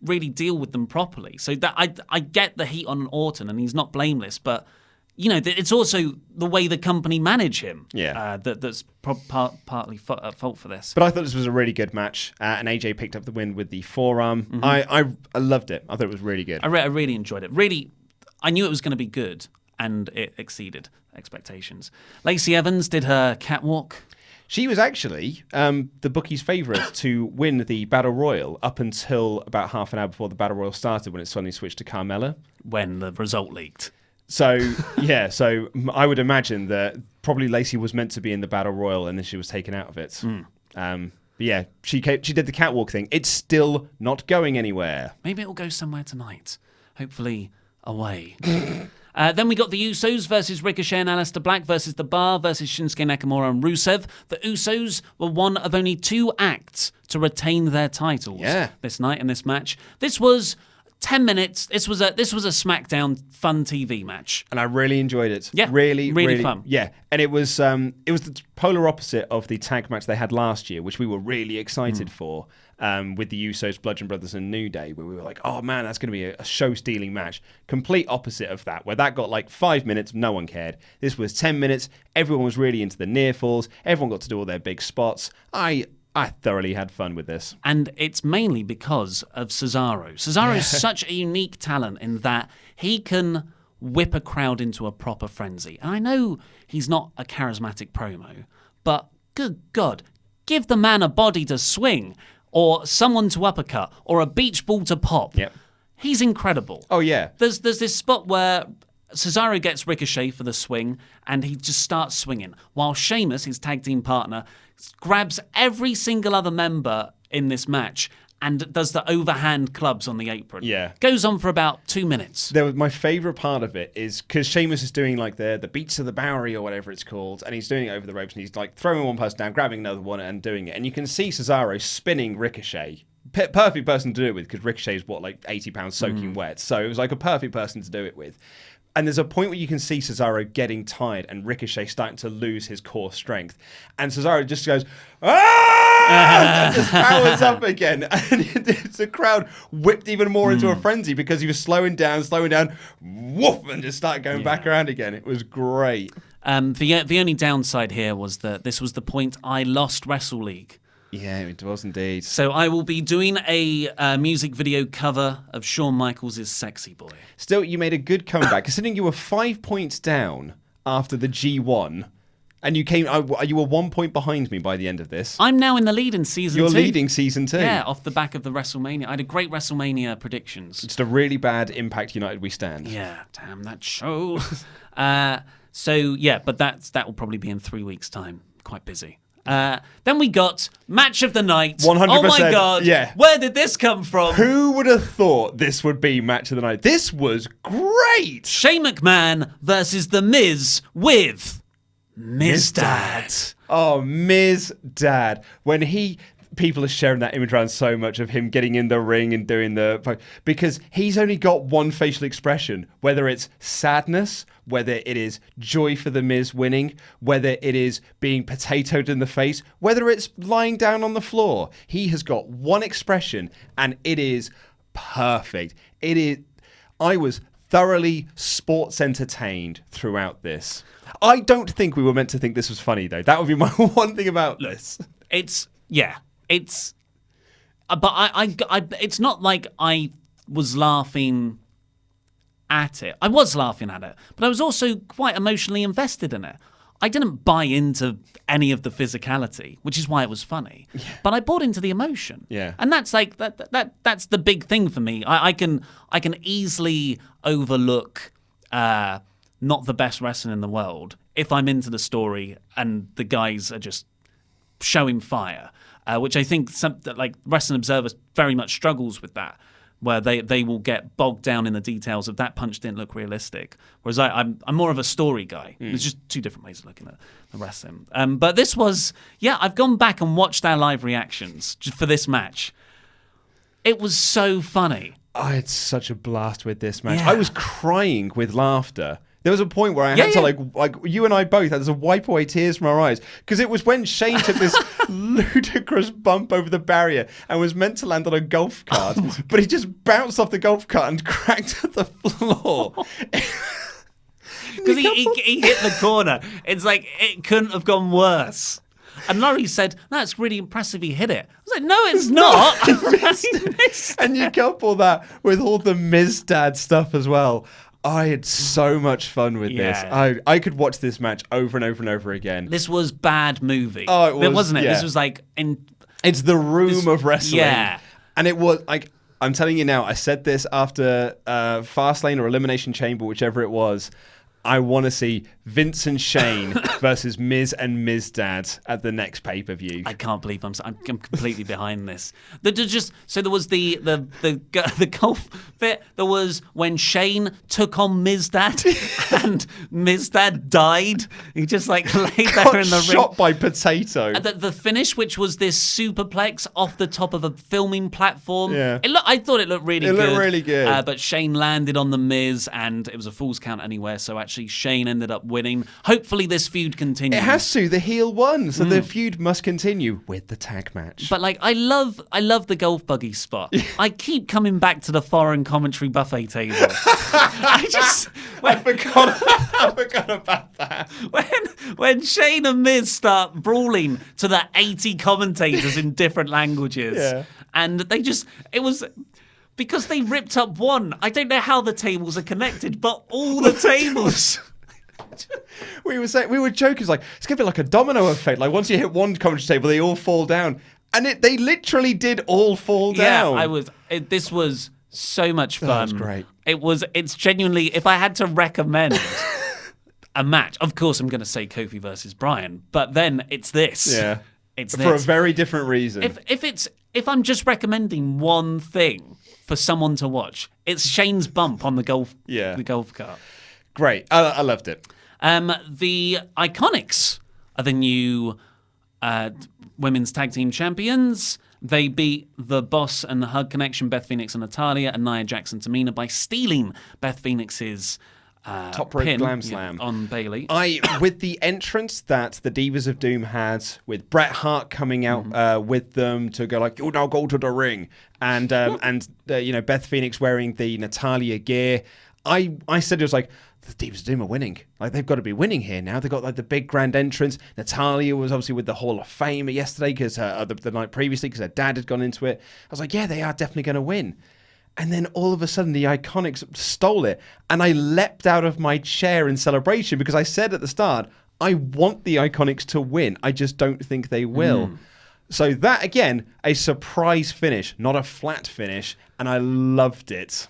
really deal with them properly. So that I get the heat on Orton, and he's not blameless, but you know it's also the way the company manage him. That's partly at fault for this. But I thought this was a really good match, and AJ picked up the win with the forearm. I loved it. I thought it was really good. I really enjoyed it. Really, I knew it was going to be good, and it exceeded expectations. Lacey Evans did her catwalk. She was actually the bookies' favourite to win the Battle Royal up until about half an hour before the Battle Royal started, when it suddenly switched to Carmella. When the result leaked. So I would imagine that probably Lacey was meant to be in the Battle Royal, and then she was taken out of it. But yeah, she did the catwalk thing. It's still not going anywhere. Maybe it'll go somewhere tonight. Hopefully away. Then we got the Usos versus Ricochet and Aleister Black versus The Bar versus Shinsuke Nakamura and Rusev. The Usos were one of only 2 acts to retain their titles this night in this match. This was 10 minutes. This was a SmackDown fun TV match, and I really enjoyed it. Yeah, really fun. Yeah, and it was the polar opposite of the tag match they had last year, which we were really excited for. With the Usos, Bludgeon Brothers, and New Day, where we were like, oh man, that's going to be a show-stealing match. Complete opposite of that, where that got like 5 minutes, no one cared. This was 10 minutes, everyone was really into the near falls, everyone got to do all their big spots. I thoroughly had fun with this. And it's mainly because of Cesaro. Cesaro is such a unique talent in that he can whip a crowd into a proper frenzy. And I know he's not a charismatic promo, but good God, give the man a body to swing, or someone to uppercut, or a beach ball to pop. Yep. He's incredible. Oh, yeah. There's this spot where Cesaro gets Ricochet for the swing, and he just starts swinging, while Sheamus, his tag team partner, grabs every single other member in this match and does the overhand clubs on the apron. Yeah. Goes on for about 2 minutes. My favourite part of it is because Sheamus is doing like the beats of the Bowery or whatever it's called, and he's doing it over the ropes, and he's like throwing one person down, grabbing another one, and doing it. And you can see Cesaro spinning Ricochet. Perfect person to do it with, because Ricochet is like 80 pounds soaking wet. So it was like a perfect person to do it with. And there's a point where you can see Cesaro getting tired and Ricochet starting to lose his core strength. And Cesaro just goes, and just powers up again. And the crowd whipped even more into a frenzy because he was slowing down, woof, and just started going back around again. It was great. The only downside here was that this was the point I lost Wrestle League. Yeah, it was indeed. So I will be doing a music video cover of Shawn Michaels' Sexy Boy. Still, you made a good comeback, considering you were 5 points down after the G1, and you were 1 point behind me by the end of this. I'm now in the lead in season 2. You're leading season 2. Yeah, off the back of the WrestleMania. I had a great WrestleMania predictions. Just a really bad Impact United we stand. Yeah, damn that show. But that will probably be in 3 weeks' time. Quite busy. Then we got Match of the Night. 100%. Oh my God. Yeah. Where did this come from? Who would have thought this would be Match of the Night? This was great. Shane McMahon versus The Miz with Miz Dad. Oh, Miz Dad. People are sharing that image around so much of him getting in the ring and doing because he's only got one facial expression, whether it's sadness, whether it is joy for the Miz winning, whether it is being potatoed in the face, whether it's lying down on the floor. He has got one expression, and it is perfect. I was thoroughly sports entertained throughout this. I don't think we were meant to think this was funny, though. That would be my one thing about this. It's not like I was laughing at it. I was laughing at it, but I was also quite emotionally invested in it. I didn't buy into any of the physicality, which is why it was funny. Yeah. But I bought into the emotion. Yeah. And that's like that's the big thing for me. I can easily overlook not the best wrestling in the world if I'm into the story and the guys are just showing fire, which I think like Wrestling Observer very much struggles with that, where they will get bogged down in the details of that punch didn't look realistic. Whereas I'm more of a story guy. There's just two different ways of looking at the wrestling. But this was, I've gone back and watched our live reactions just for this match. It was so funny. I had such a blast with this match. Yeah. I was crying with laughter. There was a point where I had to like you and I both had to wipe away tears from our eyes because it was when Shane took this ludicrous bump over the barrier and was meant to land on a golf cart, but he just bounced off the golf cart and cracked at the floor. Because he hit the corner. It's like it couldn't have gone worse. And Laurie said, "That's really impressive. He hit it." I was like, "No, it's not." He missed. And you couple that with all the Miz Dad stuff as well. I had so much fun with this. I could watch this match over and over and over again. This was bad movie. Oh, it was, wasn't it? yeah. This was like It's the room of wrestling. Yeah. And it was like, I'm telling you now, I said this after Fastlane or Elimination Chamber, whichever it was. I want to see Vince and Shane versus Miz and Miz Dad at the next pay-per-view. I can't believe I'm completely behind this. So there was the golf bit. There was when Shane took on Miz Dad and Miz Dad died. He just like laid there in the ring. Shot by Potato. The finish, which was this superplex off the top of a filming platform. Yeah. I thought it looked really good. It looked really good. But Shane landed on the Miz, and it was a Falls Count Anywhere. So actually, Shane ended up winning. Hopefully this feud continues. It has to. The heel won, so the feud must continue with the tag match. But like, I love the golf buggy spot. I keep coming back to the foreign commentary buffet table. I forgot about that. When Shane and Miz start brawling to the 80 commentators in different languages, and it was. Because they ripped up one. I don't know how the tables are connected, but all the tables. We were joking, like, it's going to be like a domino effect. Like, once you hit one commentary table, they all fall down. And they literally did all fall down. This was so much fun. That was great. It's genuinely, if I had to recommend a match, of course I'm going to say Kofi versus Bryan, but then it's this. Yeah. It's for a very different reason. If I'm just recommending one thing for someone to watch, it's Shane's bump on the golf cart. Great. I loved it. The Iconics are the new women's tag team champions. They beat the Boss and the Hug Connection, Beth Phoenix and Natalya, and Nia Jax and Tamina by stealing Beth Phoenix's top rope pin glam slam on Bayley. With the entrance that the Divas of Doom had, with Bret Hart coming out with them to go like, "You now go to the ring," and Beth Phoenix wearing the Natalya gear. I said it was like, the Divas of Doom are winning. Like, they've got to be winning here now. They've got like the big grand entrance. Natalya was obviously with the Hall of Fame yesterday because the night previously because her dad had gone into it. I was like, yeah, they are definitely going to win. And then all of a sudden, the Iconics stole it. And I leapt out of my chair in celebration because I said at the start, I want the Iconics to win. I just don't think they will. So that, again, a surprise finish, not a flat finish. And I loved it.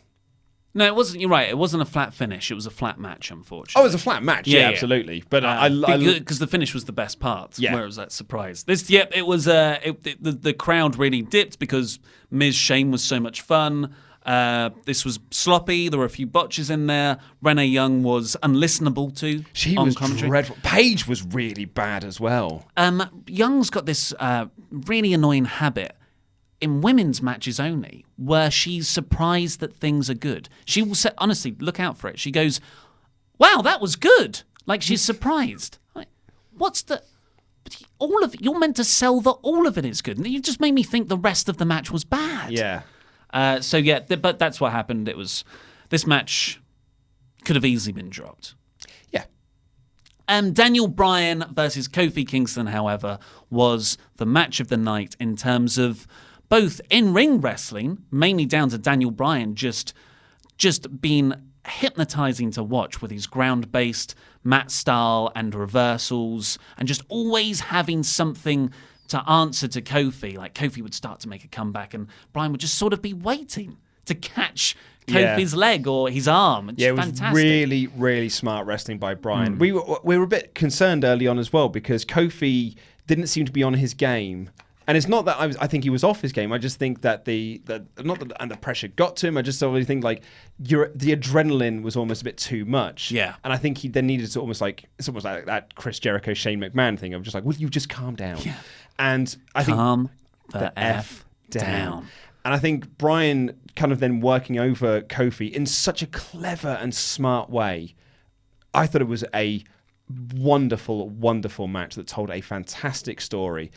No, it wasn't. You're right. It wasn't a flat finish. It was a flat match, unfortunately. Oh, it was a flat match. Yeah, absolutely. But because the finish was the best part. Yeah. Where it was that surprise. It was. The crowd really dipped because Miz Shane was so much fun. This was sloppy. There were a few botches in there. Renee Young was unlistenable to. She was dreadful. Paige was really bad as well. Young's got this really annoying habit in women's matches only, where she's surprised that things are good. She will say, honestly, look out for it. She goes, "Wow, that was good." Like, she's surprised. Like, you're meant to sell that all of it is good. And you just made me think the rest of the match was bad. Yeah. But that's what happened. This match could have easily been dropped. Yeah. Daniel Bryan versus Kofi Kingston, however, was the match of the night in terms of both in-ring wrestling, mainly down to Daniel Bryan just being hypnotizing to watch with his ground-based mat style and reversals, and just always having something to answer to Kofi. Like Kofi would start to make a comeback, and Bryan would just sort of be waiting to catch Kofi's leg or his arm. It's it was fantastic. really, really smart wrestling by Bryan. We were a bit concerned early on as well because Kofi didn't seem to be on his game. And it's not that I think he was off his game. I just think that and the pressure got to him. I just sort of think like the adrenaline was almost a bit too much. Yeah. And I think he then needed to almost like that Chris Jericho, Shane McMahon thing of just like, will you just calm down? Yeah. And I think calm the F down. And I think Bryan kind of then working over Kofi in such a clever and smart way. I thought it was a wonderful, wonderful match that told a fantastic story.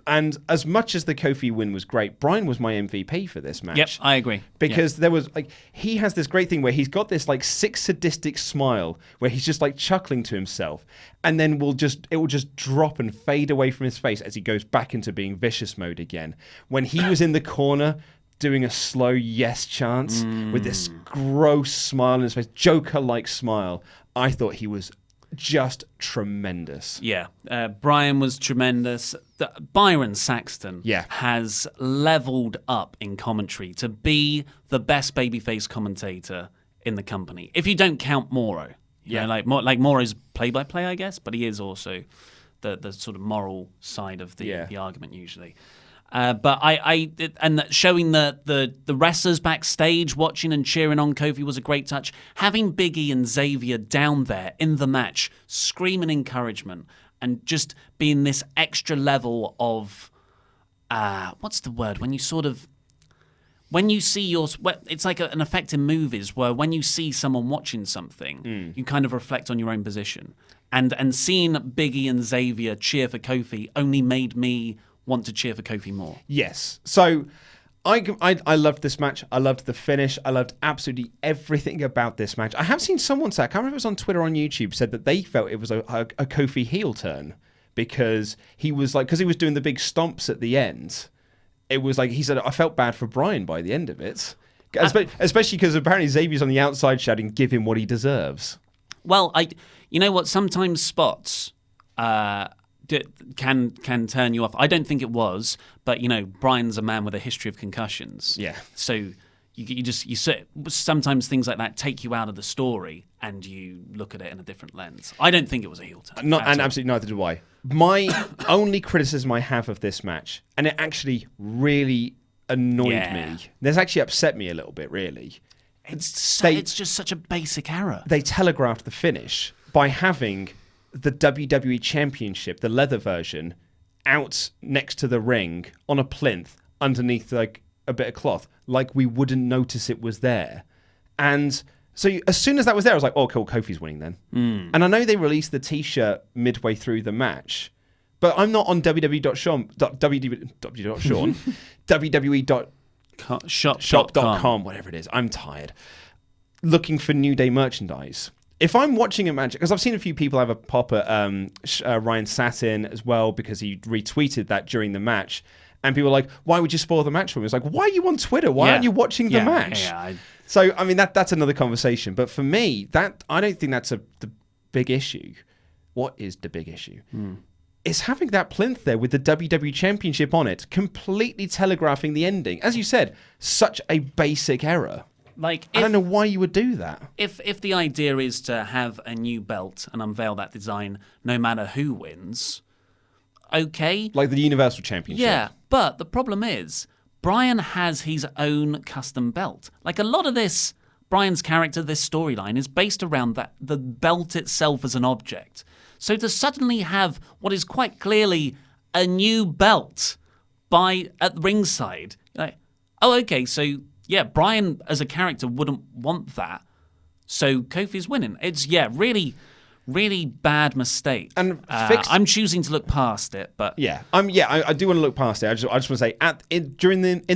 And as much as the Kofi win was great, Bryan was my MVP for this match. Yep, I agree. Because there was like, he has this great thing where he's got this like sick sadistic smile where he's just like chuckling to himself, and then it will just drop and fade away from his face as he goes back into being vicious mode again. When he was in the corner doing a slow yes chance with this gross smile on his face, Joker-like smile, I thought he was just tremendous. Yeah, Bryan was tremendous. Byron Saxton has leveled up in commentary to be the best babyface commentator in the company. If you don't count Mauro, you know, like Mauro's play-by-play, I guess, but he is also the sort of moral side of the argument usually. But and showing the wrestlers backstage watching and cheering on Kofi was a great touch. Having Big E and Xavier down there in the match, screaming encouragement and just being this extra level of what's the word when you see it's like an effect in movies where when you see someone watching something, you kind of reflect on your own position. And seeing Big E and Xavier cheer for Kofi only made me want to cheer for Kofi more. Yes. So I loved this match. I loved the finish. I loved absolutely everything about this match. I have seen someone say, I can't remember if it was on Twitter or on YouTube, said that they felt it was a Kofi heel turn because he was doing the big stomps at the end. It was like, he said, I felt bad for Bryan by the end of it. Especially because apparently Xavier's on the outside shouting, give him what he deserves. Well, you know what? Sometimes spots can turn you off. I don't think it was, but you know, Bryan's a man with a history of concussions. Yeah. So you sometimes things like that take you out of the story and you look at it in a different lens. I don't think it was a heel turn. Absolutely neither do I. My only criticism I have of this match, and it actually really annoyed me. This actually upset me a little bit, really. It's just such a basic error. They telegraphed the finish by having the WWE Championship, the leather version, out next to the ring on a plinth underneath like a bit of cloth, like we wouldn't notice it was there. And so as soon as that was there, I was like, oh, cool, Kofi's winning then. And I know they released the T-shirt midway through the match, but I'm not on www.shop.com, whatever it is. I'm tired. Looking for New Day merchandise. If I'm watching a match, because I've seen a few people have a pop at Ryan Satin as well because he retweeted that during the match, and people are like, "Why would you spoil the match for me?" It's like, "Why are you on Twitter? Why aren't you watching the match?" So, I mean, that's another conversation. But for me, I don't think that's the big issue. What is the big issue? It's having that plinth there with the WWE Championship on it, completely telegraphing the ending. As you said, such a basic error. Like, I don't know why you would do that. If the idea is to have a new belt and unveil that design no matter who wins, okay. Like the Universal Championship. Yeah, but the problem is, Bryan has his own custom belt. Like a lot of this, Bryan's character, this storyline is based around the belt itself as an object. So to suddenly have what is quite clearly a new belt at ringside, like, oh, okay, so yeah, Bryan as a character wouldn't want that. So Kofi's winning. It's, really, really bad mistake. And I'm choosing to look past it, but I do want to look past it. I just want to say, in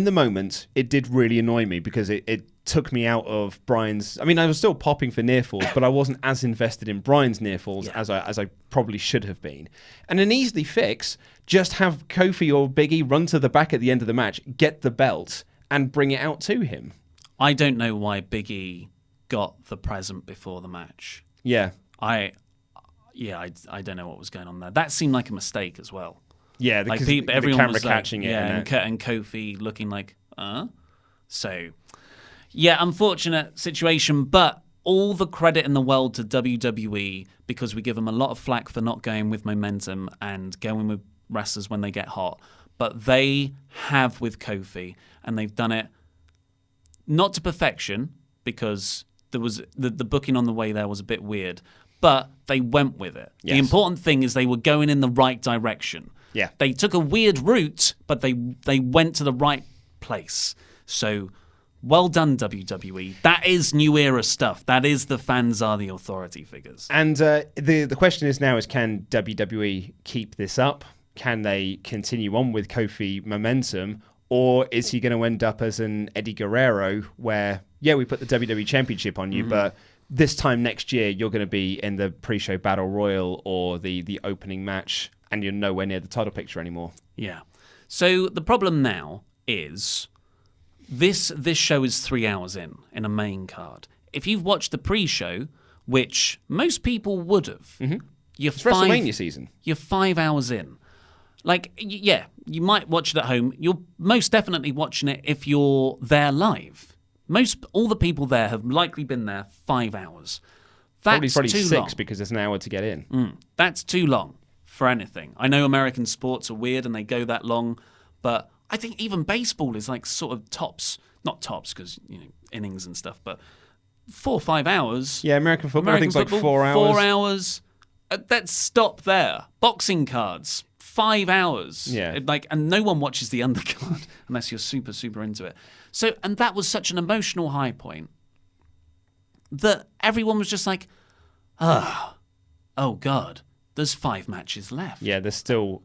the moment, it did really annoy me because it took me out of Bryan's. I mean, I was still popping for near falls, but I wasn't as invested in Bryan's near falls as I probably should have been. And an easily fix, just have Kofi or Big E run to the back at the end of the match, get the belt, and bring it out to him. I don't know why Big E got the present before the match. Yeah. I don't know what was going on there. That seemed like a mistake as well. Yeah, Like everyone everyone camera was catching it. and Kofi looking like, So, yeah, unfortunate situation, but all the credit in the world to WWE because we give them a lot of flack for not going with momentum and going with wrestlers when they get hot. But they have with Kofi, and they've done it not to perfection because there was the booking on the way there was a bit weird, but they went with it. Yes. The important thing is they were going in the right direction. Yeah. They took a weird route, but they went to the right place. So, well done, WWE. That is new era stuff. That is the fans are the authority figures. And the question is now can WWE keep this up? Can they continue on with Kofi momentum? Or is he going to end up as an Eddie Guerrero where, we put the WWE Championship on you, but this time next year you're going to be in the pre-show Battle Royal or the opening match and you're nowhere near the title picture anymore. Yeah. So the problem now is this show is 3 hours in a main card. If you've watched the pre-show, which most people would have, It's WrestleMania season. You're 5 hours in. Like, you might watch it at home. You're most definitely watching it if you're there live. All the people there have likely been there 5 hours. That's Probably too 6 long. because there's an hour to get in. That's too long for anything. I know American sports are weird and they go that long, but I think even baseball is like sort of not tops because, innings and stuff, but 4 or 5 hours. Yeah, American football, I think it's like 4 hours. 4 hours. Let's stop there. Boxing cards, 5 hours. Yeah. And no one watches the undercard unless you're super, super into it. So, and that was such an emotional high point that everyone was just like, oh God, there's 5 matches left. Yeah, there's still,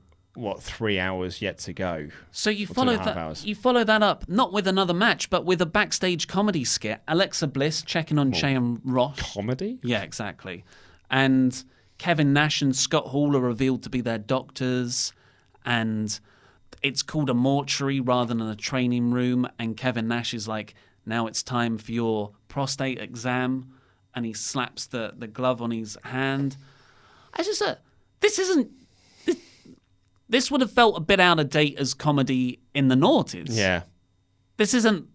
3 hours yet to go. So you Or follow 2.5 that. hours. You follow that up not with another match, but with a backstage comedy skit. Alexa Bliss checking on Che and Ross. Comedy? Yeah, exactly. And Kevin Nash and Scott Hall are revealed to be their doctors, and it's called a mortuary rather than a training room. And Kevin Nash is like, "Now it's time for your prostate exam," and he slaps the glove on his hand. I just said, this would have felt a bit out of date as comedy in the noughties. Yeah. This isn't.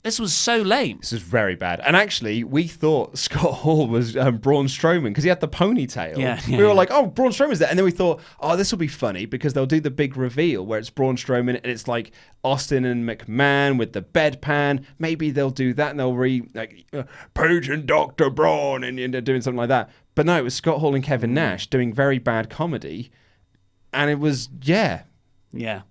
This was so lame. This is very bad. And actually, we thought Scott Hall was Braun Strowman because he had the ponytail. Yeah, we were like, oh, Braun Strowman's there. And then we thought, oh, this will be funny because they'll do the big reveal where it's Braun Strowman and it's like Austin and McMahon with the bedpan. Maybe they'll do that and they'll Page and Dr. Braun and they're doing something like that. But no, it was Scott Hall and Kevin Nash doing very bad comedy. And it was, Yeah.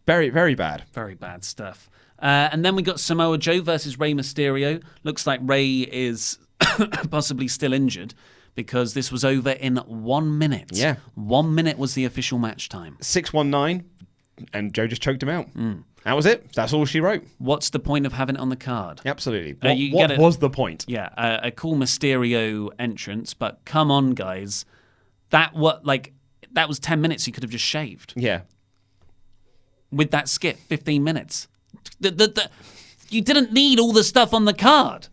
very, very bad. Very bad stuff. And then we got Samoa Joe versus Rey Mysterio. Looks like Rey is possibly still injured because this was over in 1 minute. Yeah. 1 minute was the official match time. 619, and Joe just choked him out. That was it. That's all she wrote. What's the point of having it on the card? Absolutely. What was the point? Yeah, a cool Mysterio entrance, but come on, guys. That was 10 minutes you could have just shaved. Yeah. With that skit, 15 minutes. You didn't need all the stuff on the card.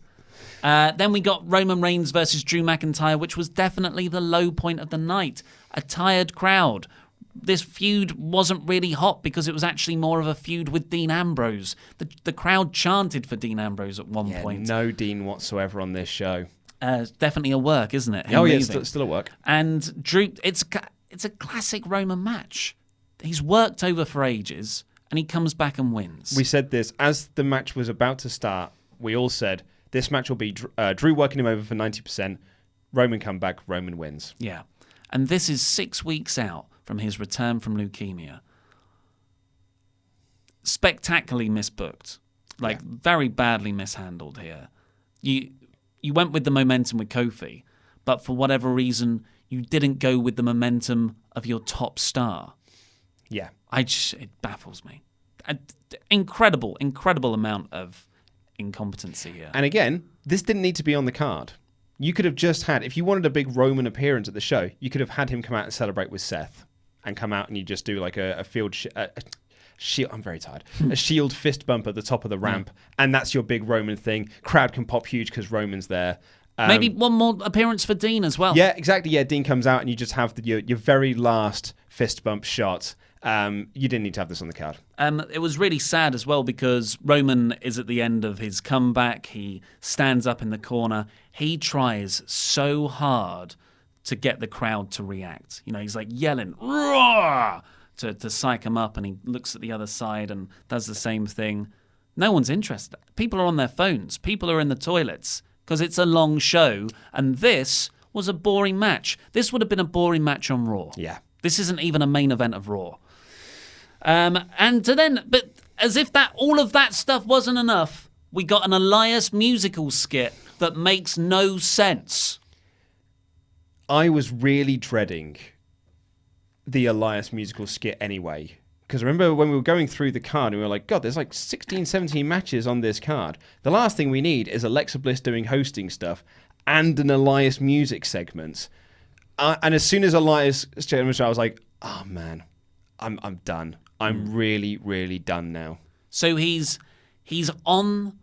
Then we got Roman Reigns versus Drew McIntyre, which was definitely the low point of the night. A tired crowd. This feud wasn't really hot because it was actually more of a feud with Dean Ambrose. The crowd chanted for Dean Ambrose at one point. No Dean whatsoever on this show. Definitely a work, isn't it? It's still a work. And Drew, it's a classic Roman match. He's worked over for ages, and he comes back and wins. We said this as the match was about to start. We all said this match will be Drew working him over for 90%. Roman come back, Roman wins. Yeah. And this is 6 weeks out from his return from leukemia. Spectacularly misbooked. Very badly mishandled here. You went with the momentum with Kofi, but for whatever reason, you didn't go with the momentum of your top star. Yeah. It baffles me. Incredible amount of incompetency here. And again, this didn't need to be on the card. You could have just had, if you wanted a big Roman appearance at the show, you could have had him come out and celebrate with Seth and come out and you just do like a shield. I'm very tired. A shield fist bump at the top of the ramp, and that's your big Roman thing. Crowd can pop huge because Roman's there. Maybe one more appearance for Dean as well. Yeah, exactly. Yeah, Dean comes out and you just have your very last fist bump shot. You didn't need to have this on the card. It was really sad as well because Roman is at the end of his comeback. He stands up in the corner. He tries so hard to get the crowd to react. You know, he's like yelling, "Roar!" to psych him up, and he looks at the other side and does the same thing. No one's interested. People are on their phones. People are in the toilets because it's a long show, and this was a boring match. This would have been a boring match on Raw. Yeah. This isn't even a main event of Raw. But as if all of that stuff wasn't enough, we got an Elias musical skit that makes no sense. I was really dreading the Elias musical skit anyway. Because I remember when we were going through the card, and we were like, God, there's like 16, 17 matches on this card. The last thing we need is Alexa Bliss doing hosting stuff and an Elias music segment. And as soon as Elias came on, I was like, oh man, I'm done. I'm really, really done now. So he's in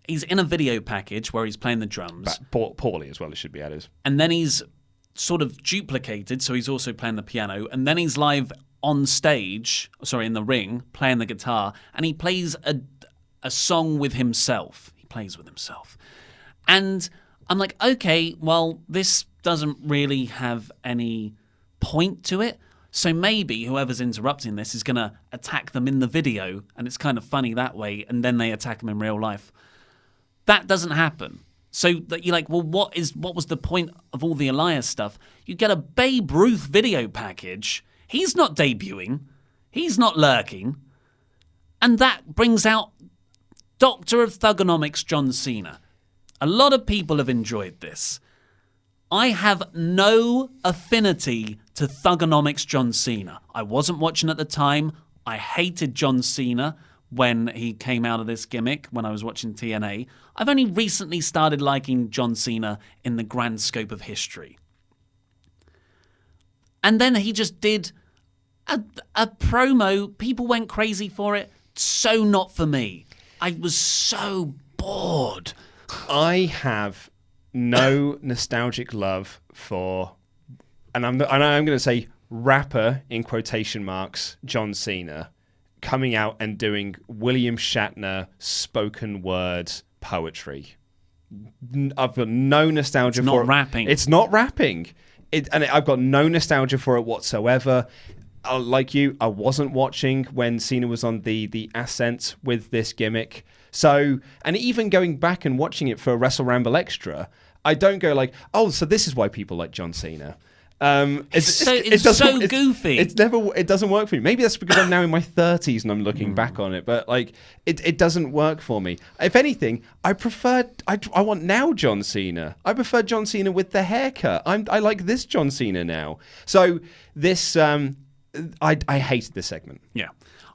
a video package where he's playing the drums. But poorly as well, it should be added. And then he's sort of duplicated, so he's also playing the piano. And then he's live on stage, in the ring, playing the guitar. And he plays a song with himself. He plays with himself. And I'm like, okay, well, this doesn't really have any point to it. So maybe whoever's interrupting this is going to attack them in the video, and it's kind of funny that way, and then they attack them in real life. That doesn't happen. So that you're like, well, what was the point of all the Elias stuff? You get a Babe Ruth video package. He's not debuting. He's not lurking. And that brings out Doctor of Thugonomics John Cena. A lot of people have enjoyed this. I have no affinity to Thugonomics John Cena. I wasn't watching at the time. I hated John Cena when he came out of this gimmick when I was watching TNA. I've only recently started liking John Cena in the grand scope of history. And then he just did a promo. People went crazy for it. So not for me. I was so bored. I have no nostalgic love for, and I'm going to say rapper in quotation marks, John Cena, coming out and doing William Shatner spoken word poetry. I've got no nostalgia for it. It's not rapping. I've got no nostalgia for it whatsoever. Like you, I wasn't watching when Cena was on the ascent with this gimmick. So, and even going back and watching it for WrestleRamble Extra, I don't go like, oh, so this is why people like John Cena. It's so goofy. It doesn't work for me. Maybe that's because I'm now in my 30s and I'm looking back on it. But like, it doesn't work for me. If anything, I want now John Cena. I prefer John Cena with the haircut. I like this John Cena now. So this, I hated this segment. Yeah.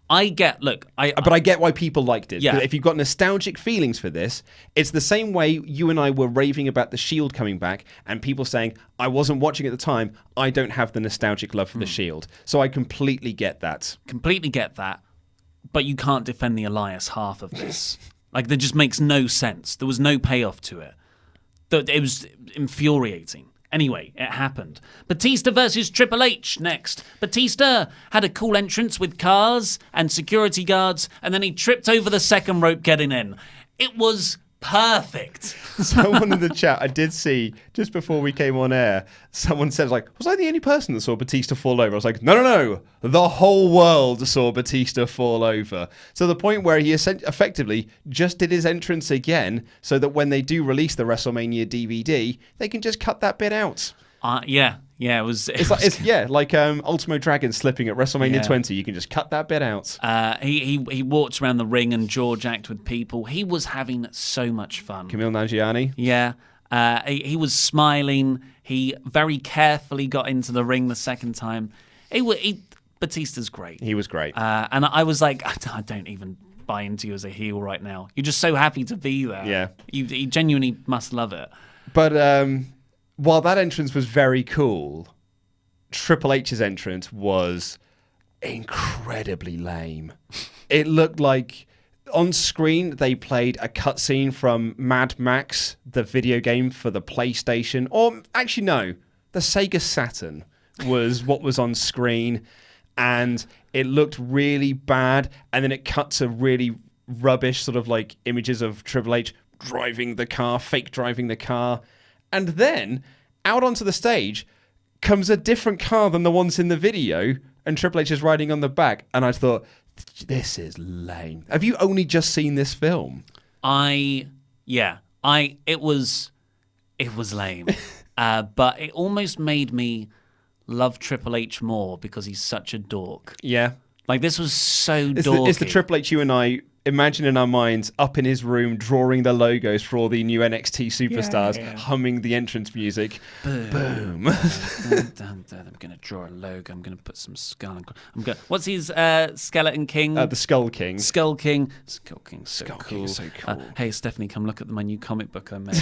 I get why people liked it. Yeah. If you've got nostalgic feelings for this, it's the same way you and I were raving about The Shield coming back and people saying, I wasn't watching at the time, I don't have the nostalgic love for The Shield. So I completely get that. But you can't defend the Elias half of this. Like, that just makes no sense. There was no payoff to it. It was infuriating. Anyway, it happened. Batista versus Triple H next. Batista had a cool entrance with cars and security guards, and then he tripped over the second rope getting in. It was perfect. Someone in the chat, I did see, just before we came on air, someone said, like, was I the only person that saw Batista fall over? I was like, no. The whole world saw Batista fall over. So the point where he effectively just did his entrance again so that when they do release the WrestleMania DVD, they can just cut that bit out. Yeah, it was. Like Ultimo Dragon slipping at WrestleMania 20. You can just cut that bit out. He walked around the ring and jaw-jacked with people. He was having so much fun. Camille Nanjiani. Yeah. He was smiling. He very carefully got into the ring the second time. Batista's great. He was great. And I was like, I don't even buy into you as a heel right now. You're just so happy to be there. Yeah. You genuinely must love it. But while that entrance was very cool, Triple H's entrance was incredibly lame. It looked like on screen they played a cutscene from Mad Max, the video game for the PlayStation, or actually no, the Sega Saturn was what was on screen, and it looked really bad. And then it cut to really rubbish sort of like images of Triple H driving the car, fake driving the car, and then out onto the stage comes a different car than the ones in the video, and Triple H is riding on the back. And I thought, this is lame. Have you only just seen this film? It was lame. But it almost made me love Triple H more because he's such a dork. Yeah. Like, this was so dorky. It's the Triple H you and I imagine in our minds up in his room drawing the logos for all the new NXT superstars, humming the entrance music. Boom. I'm going to draw a logo. I'm going to put some skull. What's his Skeleton King? The Skull King. Skull King. Skull King's so Skull cool. King is so cool. Hey, Stephanie, come look at my new comic book I made.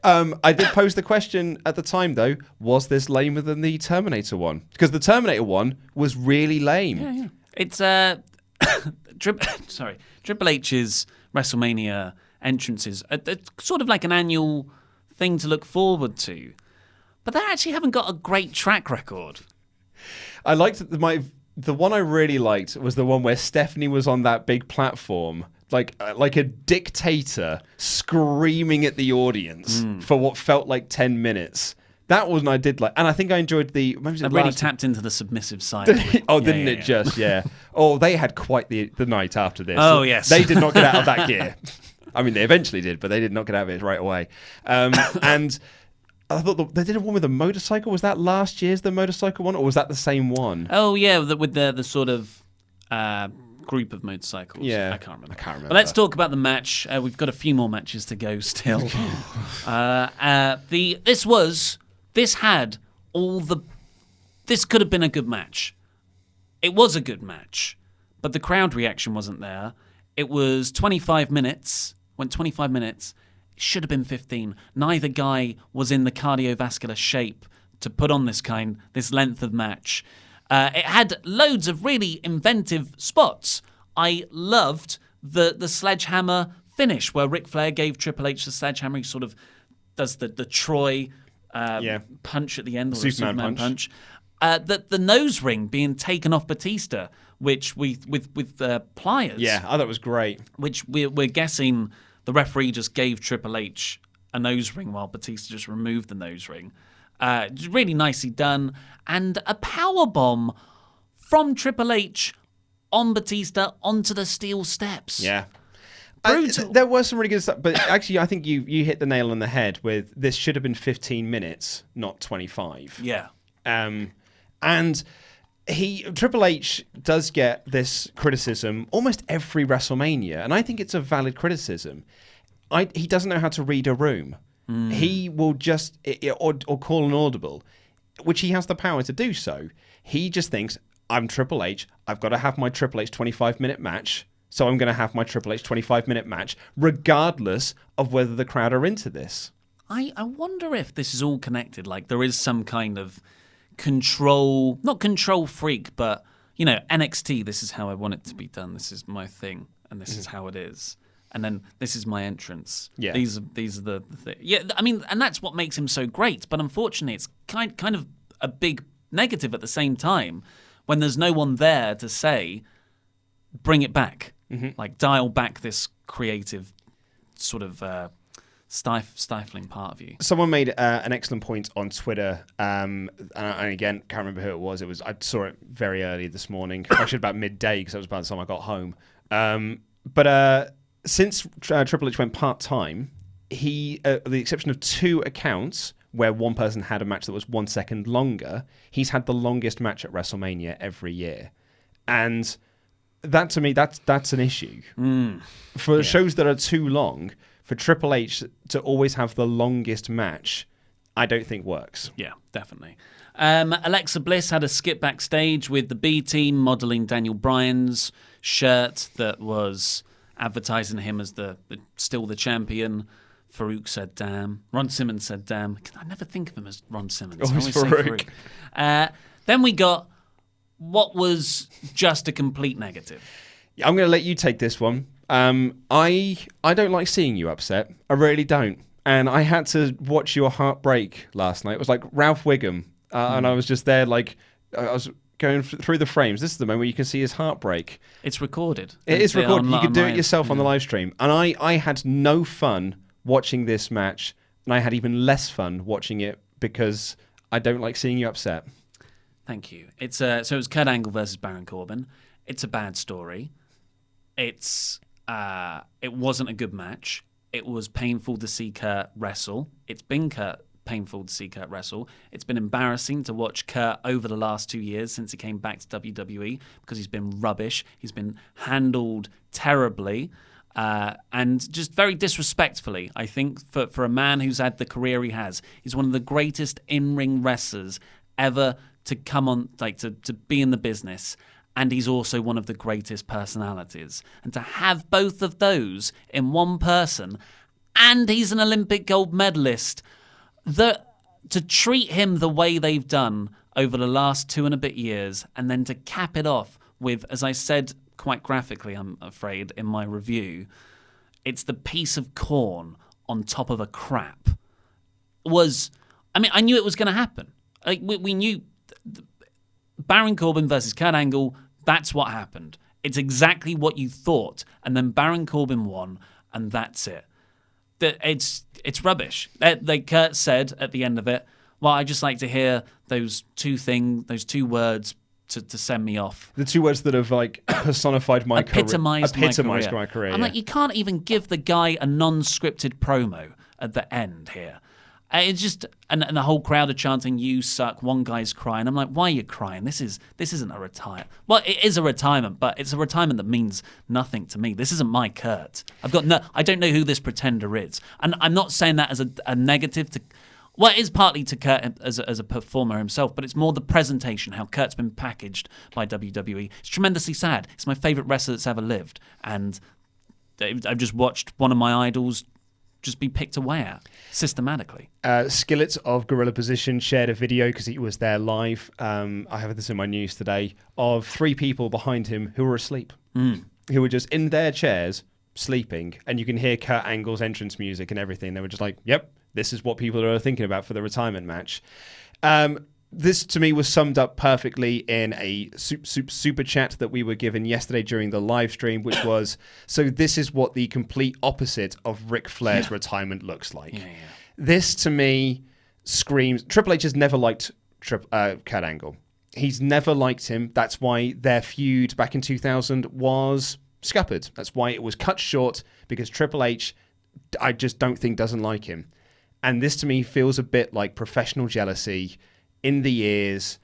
I did pose the question at the time, though, was this lamer than the Terminator one? Because the Terminator one was really lame. Yeah. It's Triple H's WrestleMania entrances are sort of like an annual thing to look forward to, but they actually haven't got a great track record. I liked the one I really liked was the one where Stephanie was on that big platform, like a dictator, screaming at the audience for what felt like 10 minutes. That one I did like, and I think I enjoyed the. It really tapped into the submissive side. Didn't it just? Yeah. Oh, they had quite the night after this. Oh, yes. They did not get out of that gear. I mean, they eventually did, but they did not get out of it right away. And I thought they did one with a motorcycle. Was that last year's the motorcycle one, or was that the same one? Oh yeah, with the sort of group of motorcycles. Yeah, I can't remember. But let's talk about the match. We've got a few more matches to go still. This could have been a good match. It was a good match, but the crowd reaction wasn't there. It was 25 minutes. Went 25 minutes. It should have been 15. Neither guy was in the cardiovascular shape to put on this length of match. It had loads of really inventive spots. I loved the sledgehammer finish where Ric Flair gave Triple H the sledgehammer. He sort of does the Troy punch at the end, or Superman punch. The nose ring being taken off Batista, which with pliers. Yeah, I thought it was great. Which we're guessing the referee just gave Triple H a nose ring while Batista just removed the nose ring. Really nicely done. And a power bomb from Triple H on Batista onto the steel steps. Yeah. Brutal. There was some really good stuff, but actually I think you hit the nail on the head with this should have been 15 minutes, not 25. Yeah. And Triple H does get this criticism almost every WrestleMania, and I think it's a valid criticism. He doesn't know how to read a room. He will just or call an audible, which he has the power to do so. He just thinks, I'm Triple H. I've got to have my Triple H 25-minute match. So I'm going to have my Triple H 25-minute match, regardless of whether the crowd are into this. I wonder if this is all connected. Like there is some kind of control, not control freak, but, NXT, this is how I want it to be done. This is my thing, and this is how it is. And then this is my entrance. Yeah. These are the things. Yeah, I mean, and that's what makes him so great. But unfortunately, it's kind of a big negative at the same time when there's no one there to say, bring it back. Like dial back this creative sort of stifling part of you. Someone made an excellent point on Twitter, and again, can't remember who it was. I saw it very early this morning, actually about midday, because that was about the time I got home. But since Triple H went part-time, the exception of 2 accounts where one person had a match that was 1 second longer, he's had the longest match at WrestleMania every year. And that, to me, that's an issue. For shows that are too long, for Triple H to always have the longest match, I don't think works. Yeah, definitely. Alexa Bliss had a skit backstage with the B team modelling Daniel Bryan's shirt that was advertising him as still the champion. Farouk said damn. Ron Simmons said damn. I never think of him as Ron Simmons. Always I always say Farouk. Then we got what was just a complete negative? I'm going to let you take this one. I don't like seeing you upset. I really don't. And I had to watch your heart break last night. It was like Ralph Wiggum. And I was just there like, I was going through the frames. This is the moment where you can see his heart break. It's recorded. It is recorded. You could do it yourself on the live stream. And I had no fun watching this match. And I had even less fun watching it because I don't like seeing you upset. Thank you. So it was Kurt Angle versus Baron Corbin. It's a bad story. It wasn't a good match. It was painful to see Kurt wrestle. It's been painful to see Kurt wrestle. It's been embarrassing to watch Kurt over the last 2 years since he came back to WWE because he's been rubbish. He's been handled terribly and just very disrespectfully, I think, for a man who's had the career he has. He's one of the greatest in-ring wrestlers ever to come on, like to be in the business. And he's also one of the greatest personalities. And to have both of those in one person, and he's an Olympic gold medalist, to treat him the way they've done over the last 2 and a bit years, and then to cap it off with, as I said quite graphically, I'm afraid, in my review, it's the piece of corn on top of a crap. I knew it was going to happen. Like we knew Baron Corbin versus Kurt Angle. That's what happened. It's exactly what you thought. And then Baron Corbin won, and that's it. It's rubbish. Like Kurt said at the end of it, well, I just like to hear those two words to send me off. The 2 words that have like personified my career. Epitomised my career. I'm like, you can't even give the guy a non-scripted promo at the end here. It's just, and the whole crowd are chanting, "You suck." One guy's crying. I'm like, why are you crying? This isn't a retirement. Well, it is a retirement, but it's a retirement that means nothing to me. This isn't my Kurt. I don't know who this pretender is, and I'm not saying that as a negative to. Well, it is partly to Kurt as a performer himself, but it's more the presentation, how Kurt's been packaged by WWE. It's tremendously sad. It's my favourite wrestler that's ever lived, and I've just watched one of my idols just be picked away at systematically. Skillet of Gorilla Position shared a video because he was there live. I have this in my news today of 3 people behind him who were asleep, who were just in their chairs sleeping, and you can hear Kurt Angle's entrance music and everything. They were just like, "Yep, this is what people are thinking about for the retirement match." This, to me, was summed up perfectly in a super chat that we were given yesterday during the live stream, which was, so this is what the complete opposite of Ric Flair's retirement looks like. Yeah. This, to me, screams... Triple H has never liked Kurt Angle. He's never liked him. That's why their feud back in 2000 was scuppered. That's why it was cut short, because Triple H, I just don't think, doesn't like him. And this, to me, feels a bit like professional jealousy in the ears.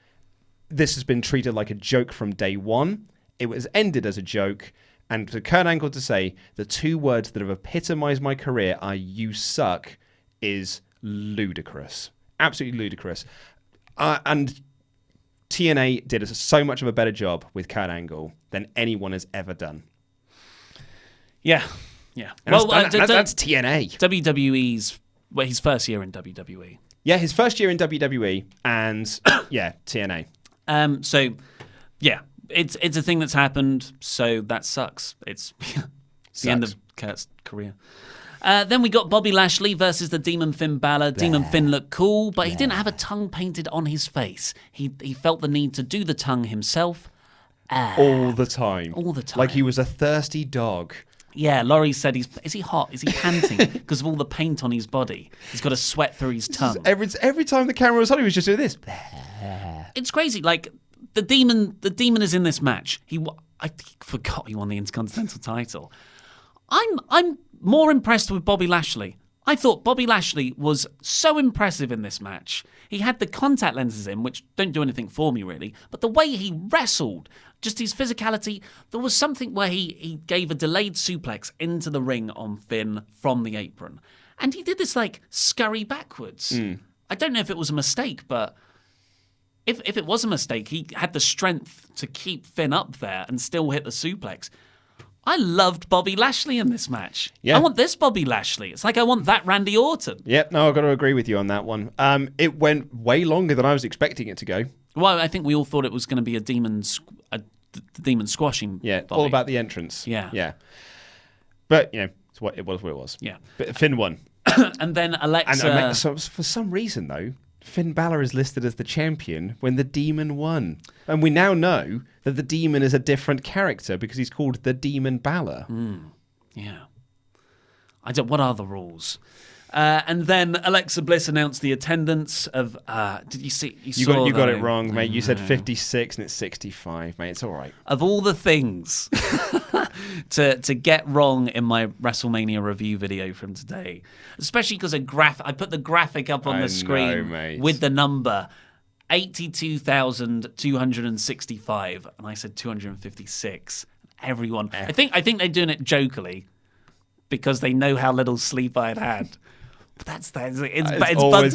This has been treated like a joke from day one. It was ended as a joke. And for Kurt Angle to say, the 2 words that have epitomised my career are "you suck," is ludicrous. Absolutely ludicrous. And TNA did so much of a better job with Kurt Angle than anyone has ever done. Yeah. Well, that's TNA. WWE's... Well, his first year in WWE. Yeah, his first year in WWE, and yeah, TNA. So, yeah, it's a thing that's happened. So that sucks. It's the end of Kurt's career. Then we got Bobby Lashley versus the Demon Finn Balor. Demon Finn looked cool, but he didn't have a tongue painted on his face. He felt the need to do the tongue himself. All the time. Like he was a thirsty dog. Yeah, Laurie said, is he hot? Is he panting because of all the paint on his body? He's got to sweat through his tongue. Every time the camera was on, he was just doing this. It's crazy. Like, the demon is in this match. I forgot he won the Intercontinental title. I'm more impressed with Bobby Lashley. I thought Bobby Lashley was so impressive in this match. He had the contact lenses in, which don't do anything for me, really. But the way he wrestled, just his physicality, there was something where he gave a delayed suplex into the ring on Finn from the apron. And he did this, like, scurry backwards. I don't know if it was a mistake, but if it was a mistake, he had the strength to keep Finn up there and still hit the suplex. I loved Bobby Lashley in this match. Yeah. I want this Bobby Lashley. It's like I want that Randy Orton. Yep, no, I've got to agree with you on that one. It went way longer than I was expecting it to go. Well, I think we all thought it was going to be a demon squashing. Yeah, Bobby. all about the entrance. Yeah. Yeah. But, it's what it was. Yeah. But Finn won. And then Alexa... And so for some reason, though, Finn Balor is listed as the champion when the Demon won. And we now know that the Demon is a different character because he's called the Demon Balor. Yeah. What are the rules? And then Alexa Bliss announced the attendance of... did you see... You got it wrong, mate. You said 56 and it's 65, mate. It's all right. Of all the things to get wrong in my WrestleMania review video from today, especially because I put the graphic up on the screen with the number 82,265, and I said 256. Everyone, I think they're doing it jokingly because they know how little sleep I had. But it's bugged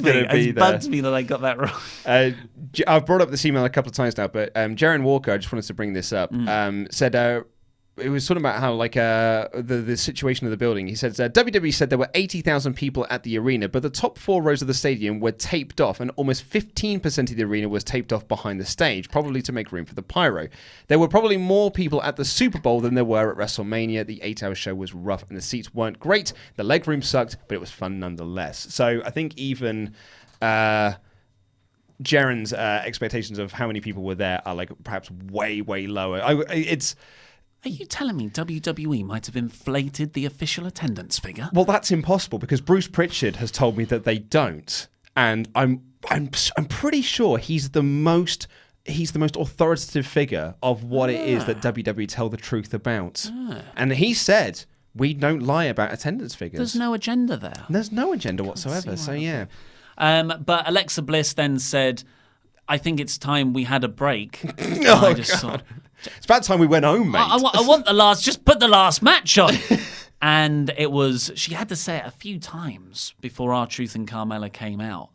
me. It's bugged me that I got that wrong. I've brought up this email a couple of times now, but Jaron Walker, I just wanted to bring this up, said it was sort of about how the situation of the building. He said WWE said there were 80,000 people at the arena, but the top 4 rows of the stadium were taped off, and almost 15% of the arena was taped off behind the stage, probably to make room for the pyro. There were probably more people at the Super Bowl than there were at WrestleMania. The 8-hour show was rough, and the seats weren't great. The leg room sucked, but it was fun nonetheless. So I think even Jaron's expectations of how many people were there are perhaps way, way lower. Are you telling me WWE might have inflated the official attendance figure? Well, that's impossible because Bruce Pritchard has told me that they don't, and I'm pretty sure he's the most authoritative figure of what it is that WWE tell the truth about. And he said we don't lie about attendance figures. There's no agenda there. There's no agenda whatsoever. So yeah. But Alexa Bliss then said, "I think it's time we had a break." Oh, God. It's about time we went home, mate. I want the last. Just put the last match on. And it was. She had to say it a few times before R-Truth and Carmella came out.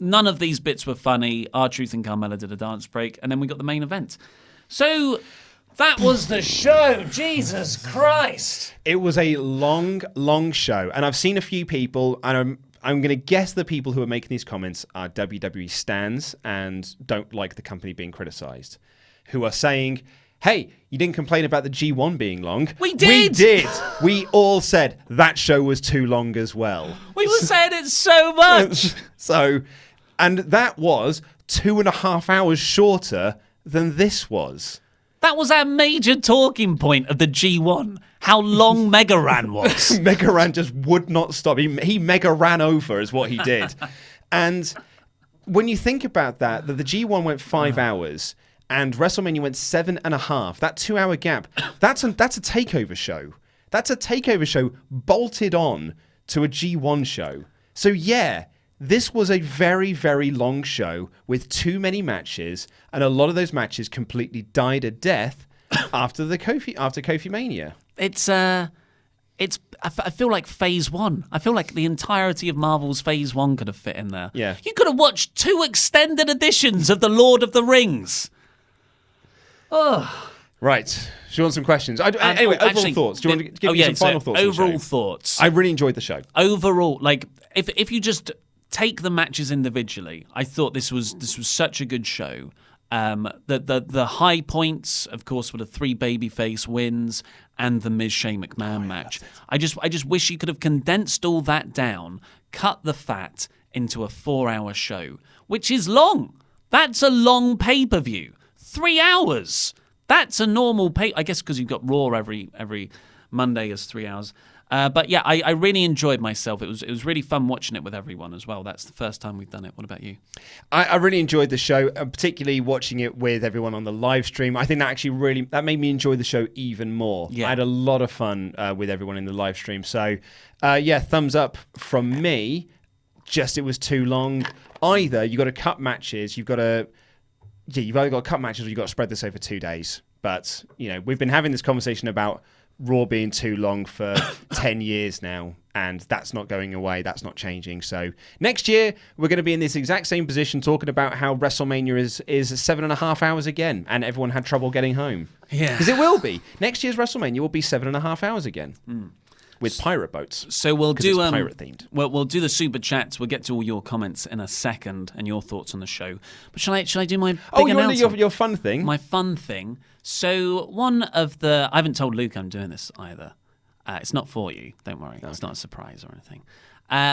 None of these bits were funny. R-Truth and Carmella did a dance break, and then we got the main event. So that was the show. Jesus Christ! It was a long, long show, and I've seen a few people, and I'm going to guess the people who are making these comments are WWE stans and don't like the company being criticised, who are saying, hey, you didn't complain about the G1 being long. We did! We did! We all said that show was too long as well. We were saying it so much! And that was 2.5 hours shorter than this was. That was our major talking point of the G1. How long Mega Ran was. Mega Ran just would not stop. He Mega ran over is what he did. And when you think about that the G1 went 5 hours and WrestleMania went 7.5, that 2-hour gap, that's a takeover show. That's a takeover show bolted on to a G1 show. So yeah, this was a very, very long show with too many matches, and a lot of those matches completely died a death after Kofi Mania. I feel like Phase 1. I feel like the entirety of Marvel's Phase 1 could have fit in there. Yeah. You could have watched 2 extended editions of The Lord of the Rings. Oh. Right. Do you want some questions? Anyway, overall thoughts. Do you want to give me some final thoughts? Overall thoughts. I really enjoyed the show. Overall, if you just take the matches individually, I thought this was such a good show. The high points, of course, were the 3 babyface wins and the Miz Shane McMahon match. I just wish you could have condensed all that down, cut the fat into a 4-hour show, which is long. That's a long pay-per-view. 3 hours. That's a normal I guess because you've got Raw every Monday is 3 hours. But yeah, I really enjoyed myself. It was really fun watching it with everyone as well. That's the first time we've done it. What about you? I really enjoyed the show, particularly watching it with everyone on the live stream. I think that actually that made me enjoy the show even more. Yeah. I had a lot of fun with everyone in the live stream. So yeah, thumbs up from me. Just it was too long. Either you got to cut matches, you've either got to cut matches or you've got to spread this over 2 days. But we've been having this conversation about Raw being too long for 10 years now, and that's not going away. That's not changing. So next year, we're going to be in this exact same position talking about how WrestleMania is 7.5 hours again, and everyone had trouble getting home. Yeah. Because it will be. Next year's WrestleMania will be 7.5 hours again. with pirate boats. So we'll do it's pirate themed. We'll do the super chats. We'll get to all your comments in a second and your thoughts on the show. But shall I do my big announcement? You want your fun thing? My fun thing. So I haven't told Luke I'm doing this either. It's not for you. Don't worry. Okay. It's not a surprise or anything.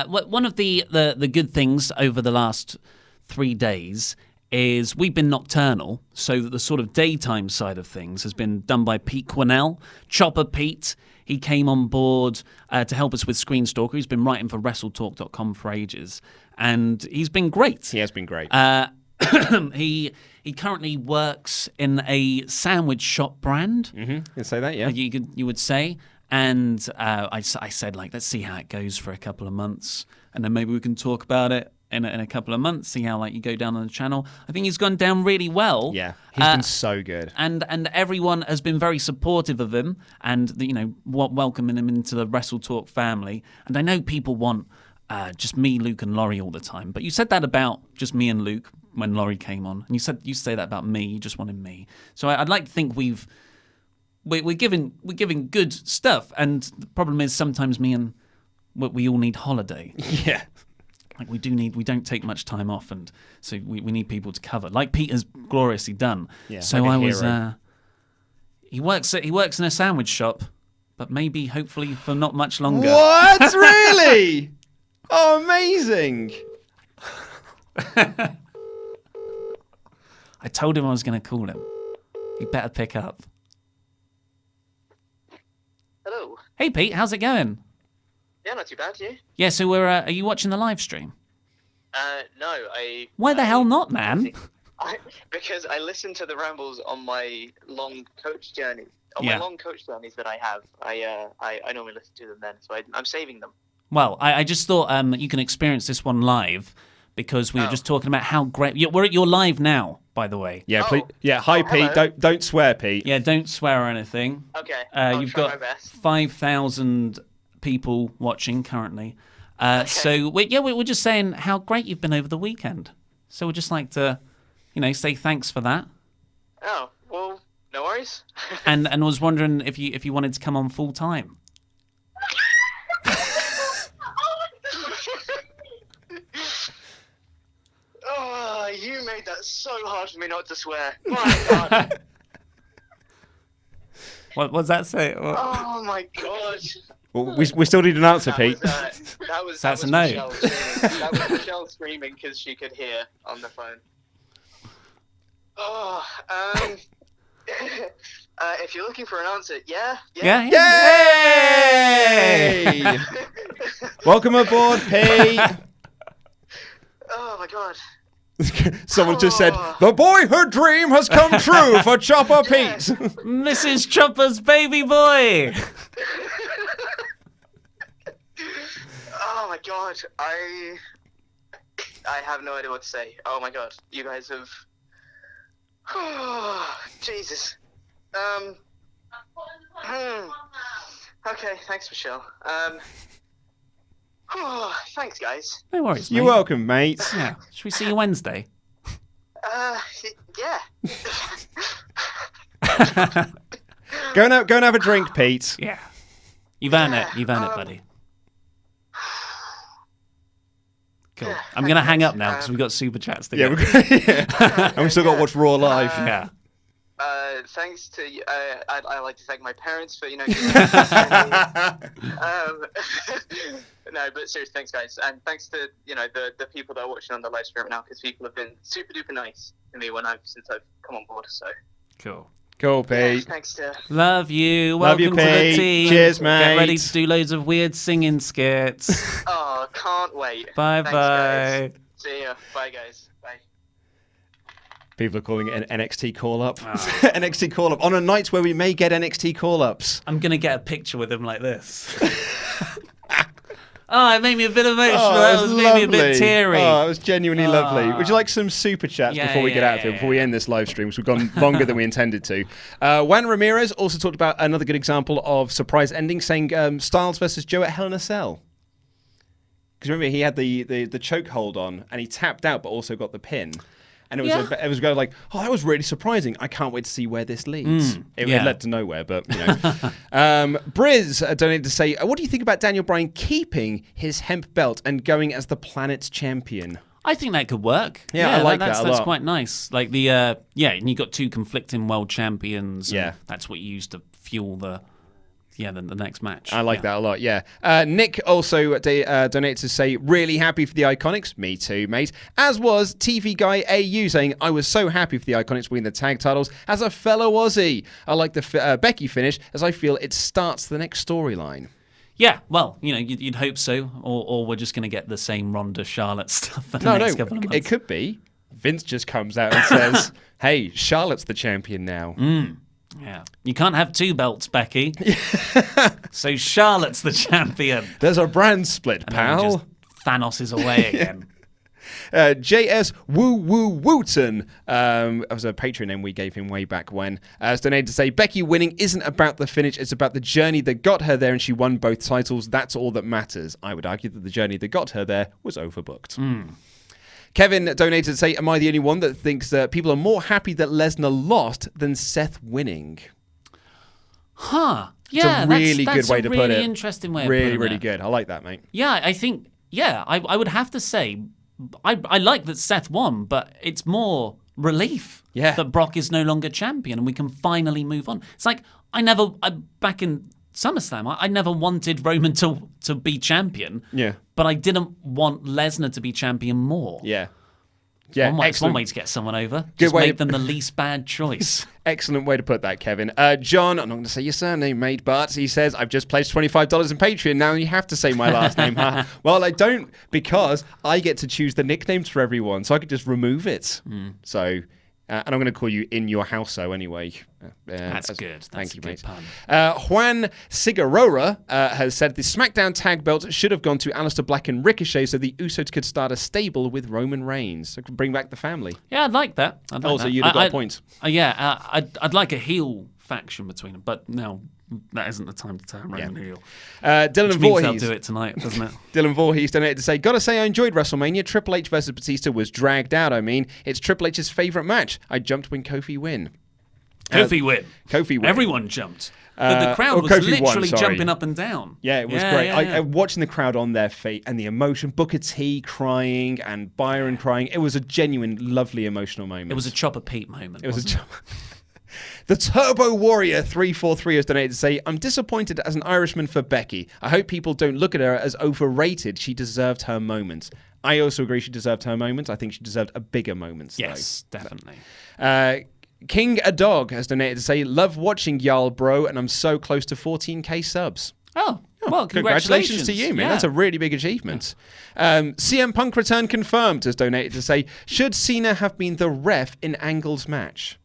One of the good things over the last 3 days is we've been nocturnal, so that the sort of daytime side of things has been done by Pete Quinnell, Chopper Pete. He came on board to help us with Screen Stalker. He's been writing for WrestleTalk.com for ages, and he's been great. He has been great. He currently works in a sandwich shop brand. Mm-hmm. You can say that, yeah. You would say. And I said, let's see how it goes for a couple of months, and then maybe we can talk about it in a couple of months, see how you go down on the channel. I think he's gone down really well. Yeah, he's been so good. And everyone has been very supportive of him and, welcoming him into the WrestleTalk family. And I know people want just me, Luke, and Laurie all the time. But you said that about just me and Luke when Laurie came on. And you say that about me, you just wanted me. So I'd like to think we're giving good stuff, and the problem is sometimes we all need holiday. Yeah, we don't take much time off, and so we need people to cover. Like Pete has gloriously done. Yeah, so like I was. He works in a sandwich shop, but hopefully for not much longer. What? Really? Oh, amazing! I told him I was going to call him. He better pick up. Hello. Hey, Pete, how's it going? Yeah, not too bad, you? Yeah, so are you watching the live stream? No, Why the hell not, man? Because I listen to the rambles on my long coach journey. My long coach journeys that I have, I normally listen to them then, so I'm saving them. Well, I just thought you can experience this one live, because we were just talking about how great... You're live now, by the way. Yeah, please. Yeah, hi, Pete. Don't swear, Pete. Yeah, don't swear or anything. Okay, I'll you've try got my best. 5,000 people watching currently. Okay. So, we're just saying how great you've been over the weekend. So we'd just like to, say thanks for that. Oh, well, no worries. and was wondering if you wanted to come on full time. Oh, you made that so hard for me not to swear. My God. What was that say? Oh my God. Well, we still need an answer, Pete. That's that a no. That was Michelle screaming because she could hear on the phone. Oh, if you're looking for an answer, yeah. Yay! Welcome aboard, Pete. Oh my God. Someone just said, the boyhood dream has come true for Chopper Pete. Mrs. Chopper's baby boy. Oh my God. I have no idea what to say. Oh my God. You guys have... Oh, Jesus. Okay, thanks, Michelle. Oh, thanks, guys. No worries, mate. You're welcome, mate. Yeah. Should we see you Wednesday? Yeah. Go and have a drink, Pete. Yeah. You've earned it. You've earned it, buddy. Cool. I'm going to hang up now because we've got super chats to go. Yeah. And we still got to watch Raw live. Yeah. Thanks to I like to thank my parents for no, but seriously, thanks guys, and thanks to the people that are watching on the live stream now, because people have been super duper nice to me since I've come on board. So Cool, Pete. Yeah, thanks to love you. Love Welcome you, to Pete. the team. Cheers, mate. Get ready to do loads of weird singing skits. Oh, can't wait. Bye. See ya. Bye guys. Bye. People are calling it an NXT call-up. NXT call-up. On a night where we may get NXT call-ups. I'm going to get a picture with him like this. Oh, it made me a bit emotional. That was made me a bit teary. Oh, it was genuinely lovely. Would you like some super chats before we get out of here, before we end this live stream, because we've gone longer than we intended to? Juan Ramirez also talked about another good example of surprise ending, saying Styles versus Joe at Hell in a Cell. Because remember, he had the choke hold on, and he tapped out, but also got the pin. And it was going like, oh, that was really surprising. I can't wait to see where this leads. It led to nowhere, but you know. Briz donated to say, what do you think about Daniel Bryan keeping his hemp belt and going as the planet's champion? I think that could work. Yeah, I like that a lot. That's quite nice. Like and you got two conflicting world champions. Yeah. That's what you use to fuel the next match. I like that a lot, yeah. Nick also donated to say, really happy for the Iconics. Me too, mate. As was TV Guy AU saying, I was so happy for the Iconics winning the tag titles as a fellow Aussie. I like the Becky finish as I feel it starts the next storyline. Yeah, well, you know, you'd hope so, or we're just going to get the same Ronda Charlotte stuff for the next couple of months. It could be. Vince just comes out and says, hey, Charlotte's the champion now. Yeah. You can't have two belts, Becky. So Charlotte's the champion. There's a brand split, pal. Just Thanos is away again. JS Woo Woo Wooten, that was a Patreon name we gave him way back when, has donated to say, Becky winning isn't about the finish, it's about the journey that got her there, and she won both titles. That's all that matters. I would argue that the journey that got her there was overbooked. Kevin donated to say, am I the only one that thinks that people are more happy that Lesnar lost than Seth winning? Huh. Yeah, it's a really good way to put it. That's a really interesting way of putting it. Really good. I like that, mate. Yeah, I think, I would have to say, I like that Seth won, but it's more relief that Brock is no longer champion and we can finally move on. It's like, back in SummerSlam, I never wanted Roman to be champion. Yeah. But I didn't want Lesnar to be champion more. Yeah. It's one way to get someone over. Just make them the least bad choice. Excellent way to put that, Kevin. John, I'm not going to say your surname, mate, but he says, I've just pledged $25 in Patreon. Now you have to say my last name. Huh? Well, I don't, because I get to choose the nicknames for everyone, so I could just remove it. So... and I'm going to call you In Your House-O anyway. That's good. Thank you, mate. Pun. Juan Cigarrora has said the SmackDown tag belt should have gone to Aleister Black and Ricochet so the Usos could start a stable with Roman Reigns. So could bring back the family. Yeah, I'd like that. So you'd have got a point. I'd like a heel faction between them, but no, that isn't the time to turn Roman heel. Dylan Voorhees. They'll do it tonight, doesn't it? Dylan Voorhees donated to say, gotta say I enjoyed WrestleMania. Triple H versus Batista was dragged out, It's Triple H's favourite match. I jumped when Kofi win. Kofi win. Everyone jumped. The crowd was literally jumping up and down. Yeah, it was great. I watching the crowd on their feet and the emotion, Booker T crying and Byron crying. It was a genuine, lovely, emotional moment. It was a Chopper Pete moment. The Turbo Warrior 343 has donated to say, I'm disappointed as an Irishman for Becky. I hope people don't look at her as overrated. She deserved her moment. I also agree she deserved her moment. I think she deserved a bigger moment. Yes, definitely. King a Dog has donated to say, love watching Jarl Bro, and I'm so close to 14k subs. Oh, well, congratulations to you, man. That's a really big achievement. CM Punk return confirmed has donated to say, should Cena have been the ref in Angle's match?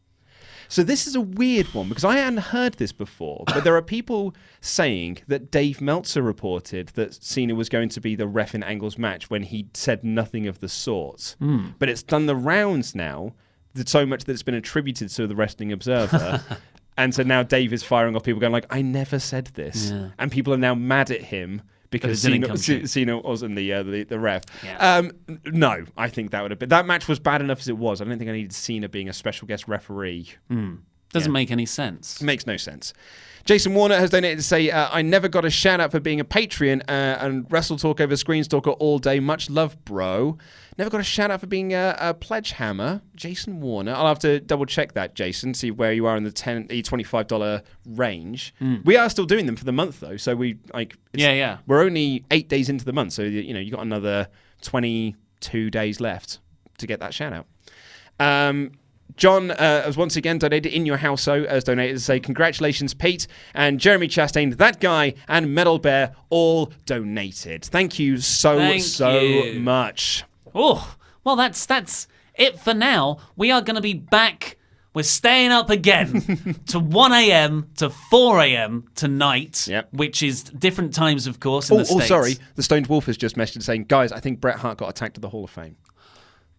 So this is a weird one because I hadn't heard this before, but there are people saying that Dave Meltzer reported that Cena was going to be the ref in Angle's match when he said nothing of the sort. But it's done the rounds now, so much that it's been attributed to the Wrestling Observer. And so now Dave is firing off people going like, I never said this. Yeah. And people are now mad at him because Cena wasn't the ref. Yeah. No, I think that would have been... That match was bad enough as it was. I don't think I needed Cena being a special guest referee. Doesn't make any sense. Makes no sense. Jason Warner has donated to say, I never got a shout-out for being a Patreon and Wrestle Talk over Screen Stalker all day. Much love, bro. Never got a shout-out for being a pledge hammer. Jason Warner. I'll have to double-check that, Jason, see where you are in the $25 range. We are still doing them for the month, though. So we're only 8 days into the month. So, you got another 22 days left to get that shout-out. John has once again donated In Your House-O has donated to say, congratulations, Pete, and Jeremy Chastain, that guy, and Metal Bear all donated. Thank you so much. Oh, well, that's it for now. We are going to be back. We're staying up again to 1 a.m. to 4 a.m. tonight, which is different times, of course, in the States. Sorry. The Stoned Wolf has just messaged saying, guys, I think Bret Hart got attacked to the Hall of Fame.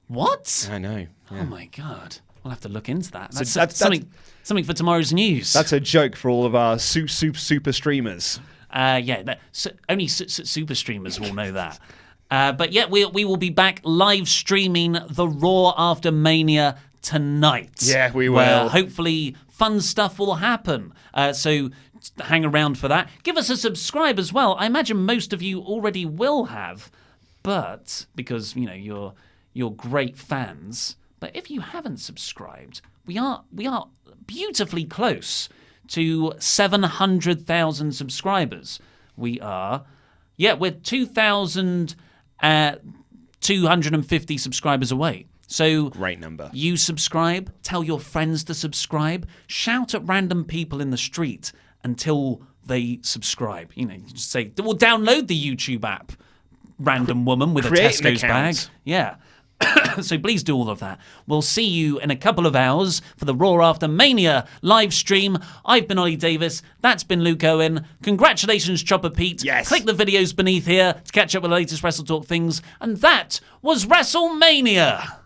What? I know. Yeah. Oh, my God. We'll have to look into that. That's something for tomorrow's news. That's a joke for all of our super streamers. Only super streamers will know that. But yeah, we will be back live streaming the Raw after Mania tonight. Yeah, we will. Where hopefully fun stuff will happen. So hang around for that. Give us a subscribe as well. I imagine most of you already will have, but because you're great fans. But if you haven't subscribed, we are beautifully close to 700,000 subscribers. We're 2,250 subscribers away. So great number. You subscribe, tell your friends to subscribe, shout at random people in the street until they subscribe. You just say, well, download the YouTube app, random woman with a Tesco's bag. Yeah. So please do all of that. We'll see you in a couple of hours for the Raw After Mania live stream. I've been Ollie Davis. That's been Luke Owen. Congratulations, Chopper Pete. Yes. Click the videos beneath here to catch up with the latest WrestleTalk things. And that was WrestleMania.